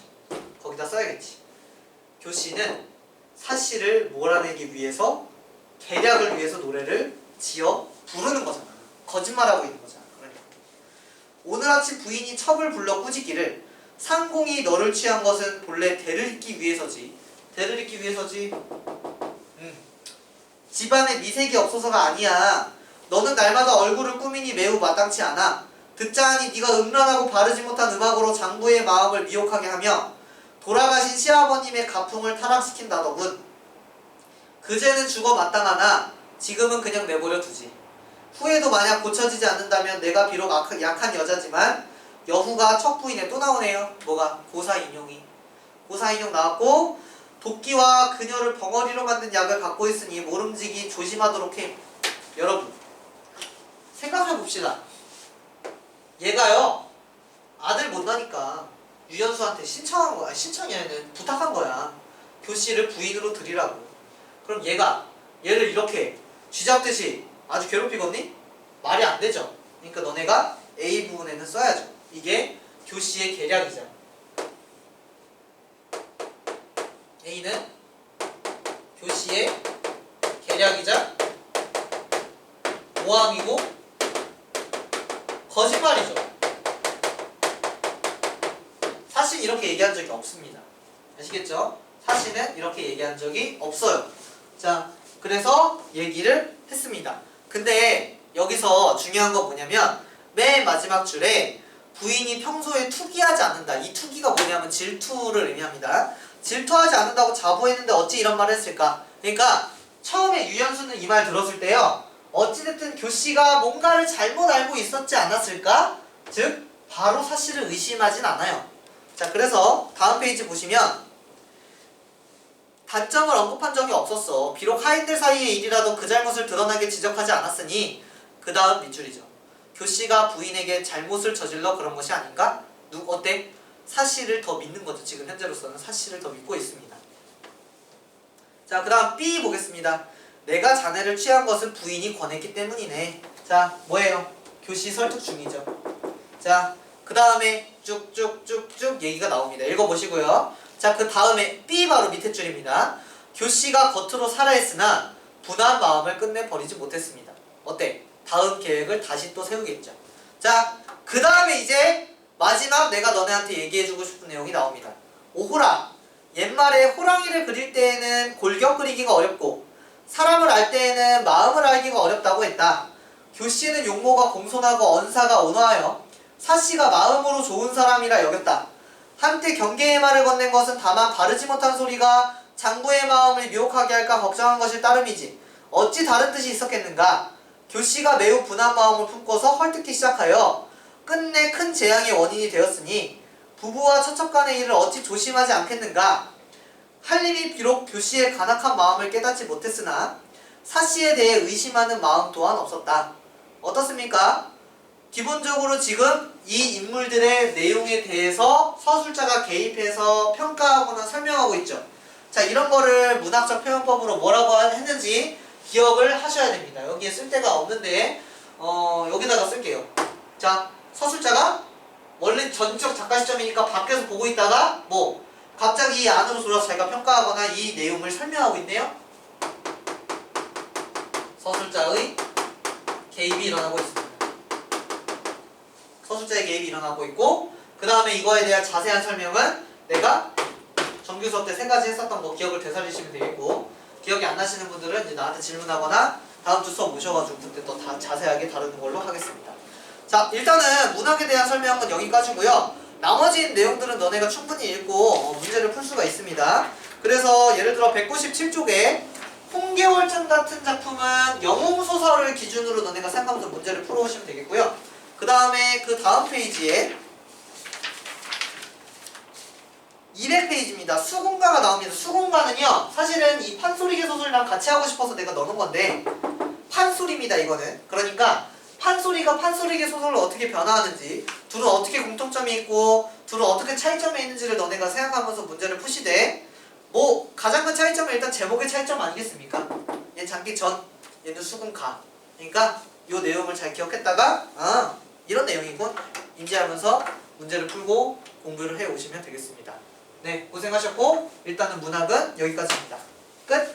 거기다 써야겠지. 교씨는 사씨를 몰아내기 위해서 계략을 위해서 노래를 지어 부르는 거잖아. 거짓말하고 있는 거잖아. 그러니까. 오늘 아침 부인이 첩을 불러 꾸짖기를 상공이 너를 취한 것은 본래 대를 잇기 위해서지. 대를 잇기 위해서지. 집안에 미색이 없어서가 아니야. 너는 날마다 얼굴을 꾸미니 매우 마땅치 않아. 듣자 하니 네가 음란하고 바르지 못한 음악으로 장부의 마음을 미혹하게 하며 돌아가신 시아버님의 가풍을 타락시킨다더군. 그제는 죽어 마땅하나 지금은 그냥 내버려 두지. 후에도 만약 고쳐지지 않는다면 내가 비록 약한 여자지만 여후가 첫 부인에 또 나오네요. 뭐가? 고사인용이. 고사인용 나왔고 도끼와 그녀를 벙어리로 만든 약을 갖고 있으니 모름지기 조심하도록 해. 여러분 생각해 봅시다. 얘가요 아들 못 나니까 유연수한테 신청한 거야. 신청이 아니라 부탁한 거야. 교씨를 부인으로 드리라고. 그럼 얘가 얘를 이렇게 쥐잡듯이 아주 괴롭히겠니? 말이 안 되죠. 그러니까 너네가 A 부분에는 써야죠. 이게 교씨의 계략이죠. A는 교씨의 계략이자 모함이고 거짓말이죠. 사실 이렇게 얘기한 적이 없습니다. 아시겠죠? 사실은 이렇게 얘기한 적이 없어요. 자, 그래서 얘기를 했습니다. 근데 여기서 중요한 건 뭐냐면 맨 마지막 줄에 부인이 평소에 투기하지 않는다. 이 투기가 뭐냐면 질투를 의미합니다. 질투하지 않는다고 자부했는데 어찌 이런 말을 했을까? 그러니까 처음에 유연수는 이 말 들었을 때요. 어찌됐든 교씨가 뭔가를 잘못 알고 있었지 않았을까? 즉 바로 사실을 의심하진 않아요. 자, 그래서 다음 페이지 보시면 단점을 언급한 적이 없었어. 비록 하인들 사이의 일이라도 그 잘못을 드러나게 지적하지 않았으니 그 다음 밑줄이죠. 교씨가 부인에게 잘못을 저질러 그런 것이 아닌가? 어때? 사실을 더 믿는 거죠. 지금 현재로서는 사실을 더 믿고 있습니다. 자, 그 다음 B 보겠습니다. 내가 자네를 취한 것은 부인이 권했기 때문이네. 자, 뭐예요? 교씨 설득 중이죠. 자, 그 다음에 쭉쭉쭉쭉 얘기가 나옵니다. 읽어보시고요. 자, 그 다음에 B 바로 밑에 줄입니다. 교씨가 겉으로 살아했으나 분한 마음을 끝내 버리지 못했습니다. 어때? 다음 계획을 다시 또 세우겠죠. 자, 그 다음에 이제 마지막 내가 너네한테 얘기해주고 싶은 내용이 나옵니다. 오호라. 옛말에 호랑이를 그릴 때에는 골격 그리기가 어렵고 사람을 알 때에는 마음을 알기가 어렵다고 했다. 교씨는 용모가 공손하고 언사가 온화하여 사씨가 마음으로 좋은 사람이라 여겼다. 한때 경계의 말을 건넨 것은 다만 바르지 못한 소리가 장부의 마음을 미혹하게 할까 걱정한 것일 따름이지 어찌 다른 뜻이 있었겠는가. 교씨가 매우 분한 마음을 품고서 헐뜯기 시작하여 끝내 큰 재앙의 원인이 되었으니 부부와 처첩 간의 일을 어찌 조심하지 않겠는가. 한림이 비록 교씨의 간악한 마음을 깨닫지 못했으나 사씨에 대해 의심하는 마음 또한 없었다. 어떻습니까? 기본적으로 지금 이 인물들의 내용에 대해서 서술자가 개입해서 평가하거나 설명하고 있죠. 자, 이런 거를 문학적 표현법으로 뭐라고 했는지 기억을 하셔야 됩니다. 여기에 쓸 데가 없는데 여기다가 쓸게요. 자, 서술자가 원래 전적 작가 시점이니까 밖에서 보고 있다가 갑자기 이 안으로 들어와서 자기가 평가하거나 이 내용을 설명하고 있네요. 서술자의 개입이 일어나고 있습니다. 서술자의 개입이 일어나고 있고 그 다음에 이거에 대한 자세한 설명은 내가 정규 수업 때 3가지 했었던 거 기억을 되살리시면 되겠고 기억이 안 나시는 분들은 이제 나한테 질문하거나 다음 주 수업 오셔가지고 그때 또 다 자세하게 다루는 걸로 하겠습니다. 자, 일단은 문학에 대한 설명은 여기까지고요. 나머지 내용들은 너네가 충분히 읽고 문제를 풀 수가 있습니다. 그래서 예를 들어 197쪽에 홍계월증 같은 작품은 영웅소설을 기준으로 너네가 생각하면서 문제를 풀어오시면 되겠고요. 그 다음에 그 다음 페이지에 200페이지입니다. 수공가가 나옵니다. 수공가는요 사실은 이 판소리개 소설이랑 같이 하고 싶어서 내가 넣는 건데 판소리입니다. 이거는 그러니까 판소리가 판소리개 소설로 어떻게 변화하는지 둘은 어떻게 공통점이 있고 둘은 어떻게 차이점이 있는지를 너네가 생각하면서 문제를 푸시되 가장 큰 차이점은 일단 제목의 차이점 아니겠습니까? 얘 장기 전, 얘는 수공가. 그러니까 이 내용을 잘 기억했다가 이런 내용이군 인지하면서 문제를 풀고 공부를 해 오시면 되겠습니다. 네, 고생하셨고 일단은 문학은 여기까지입니다. 끝!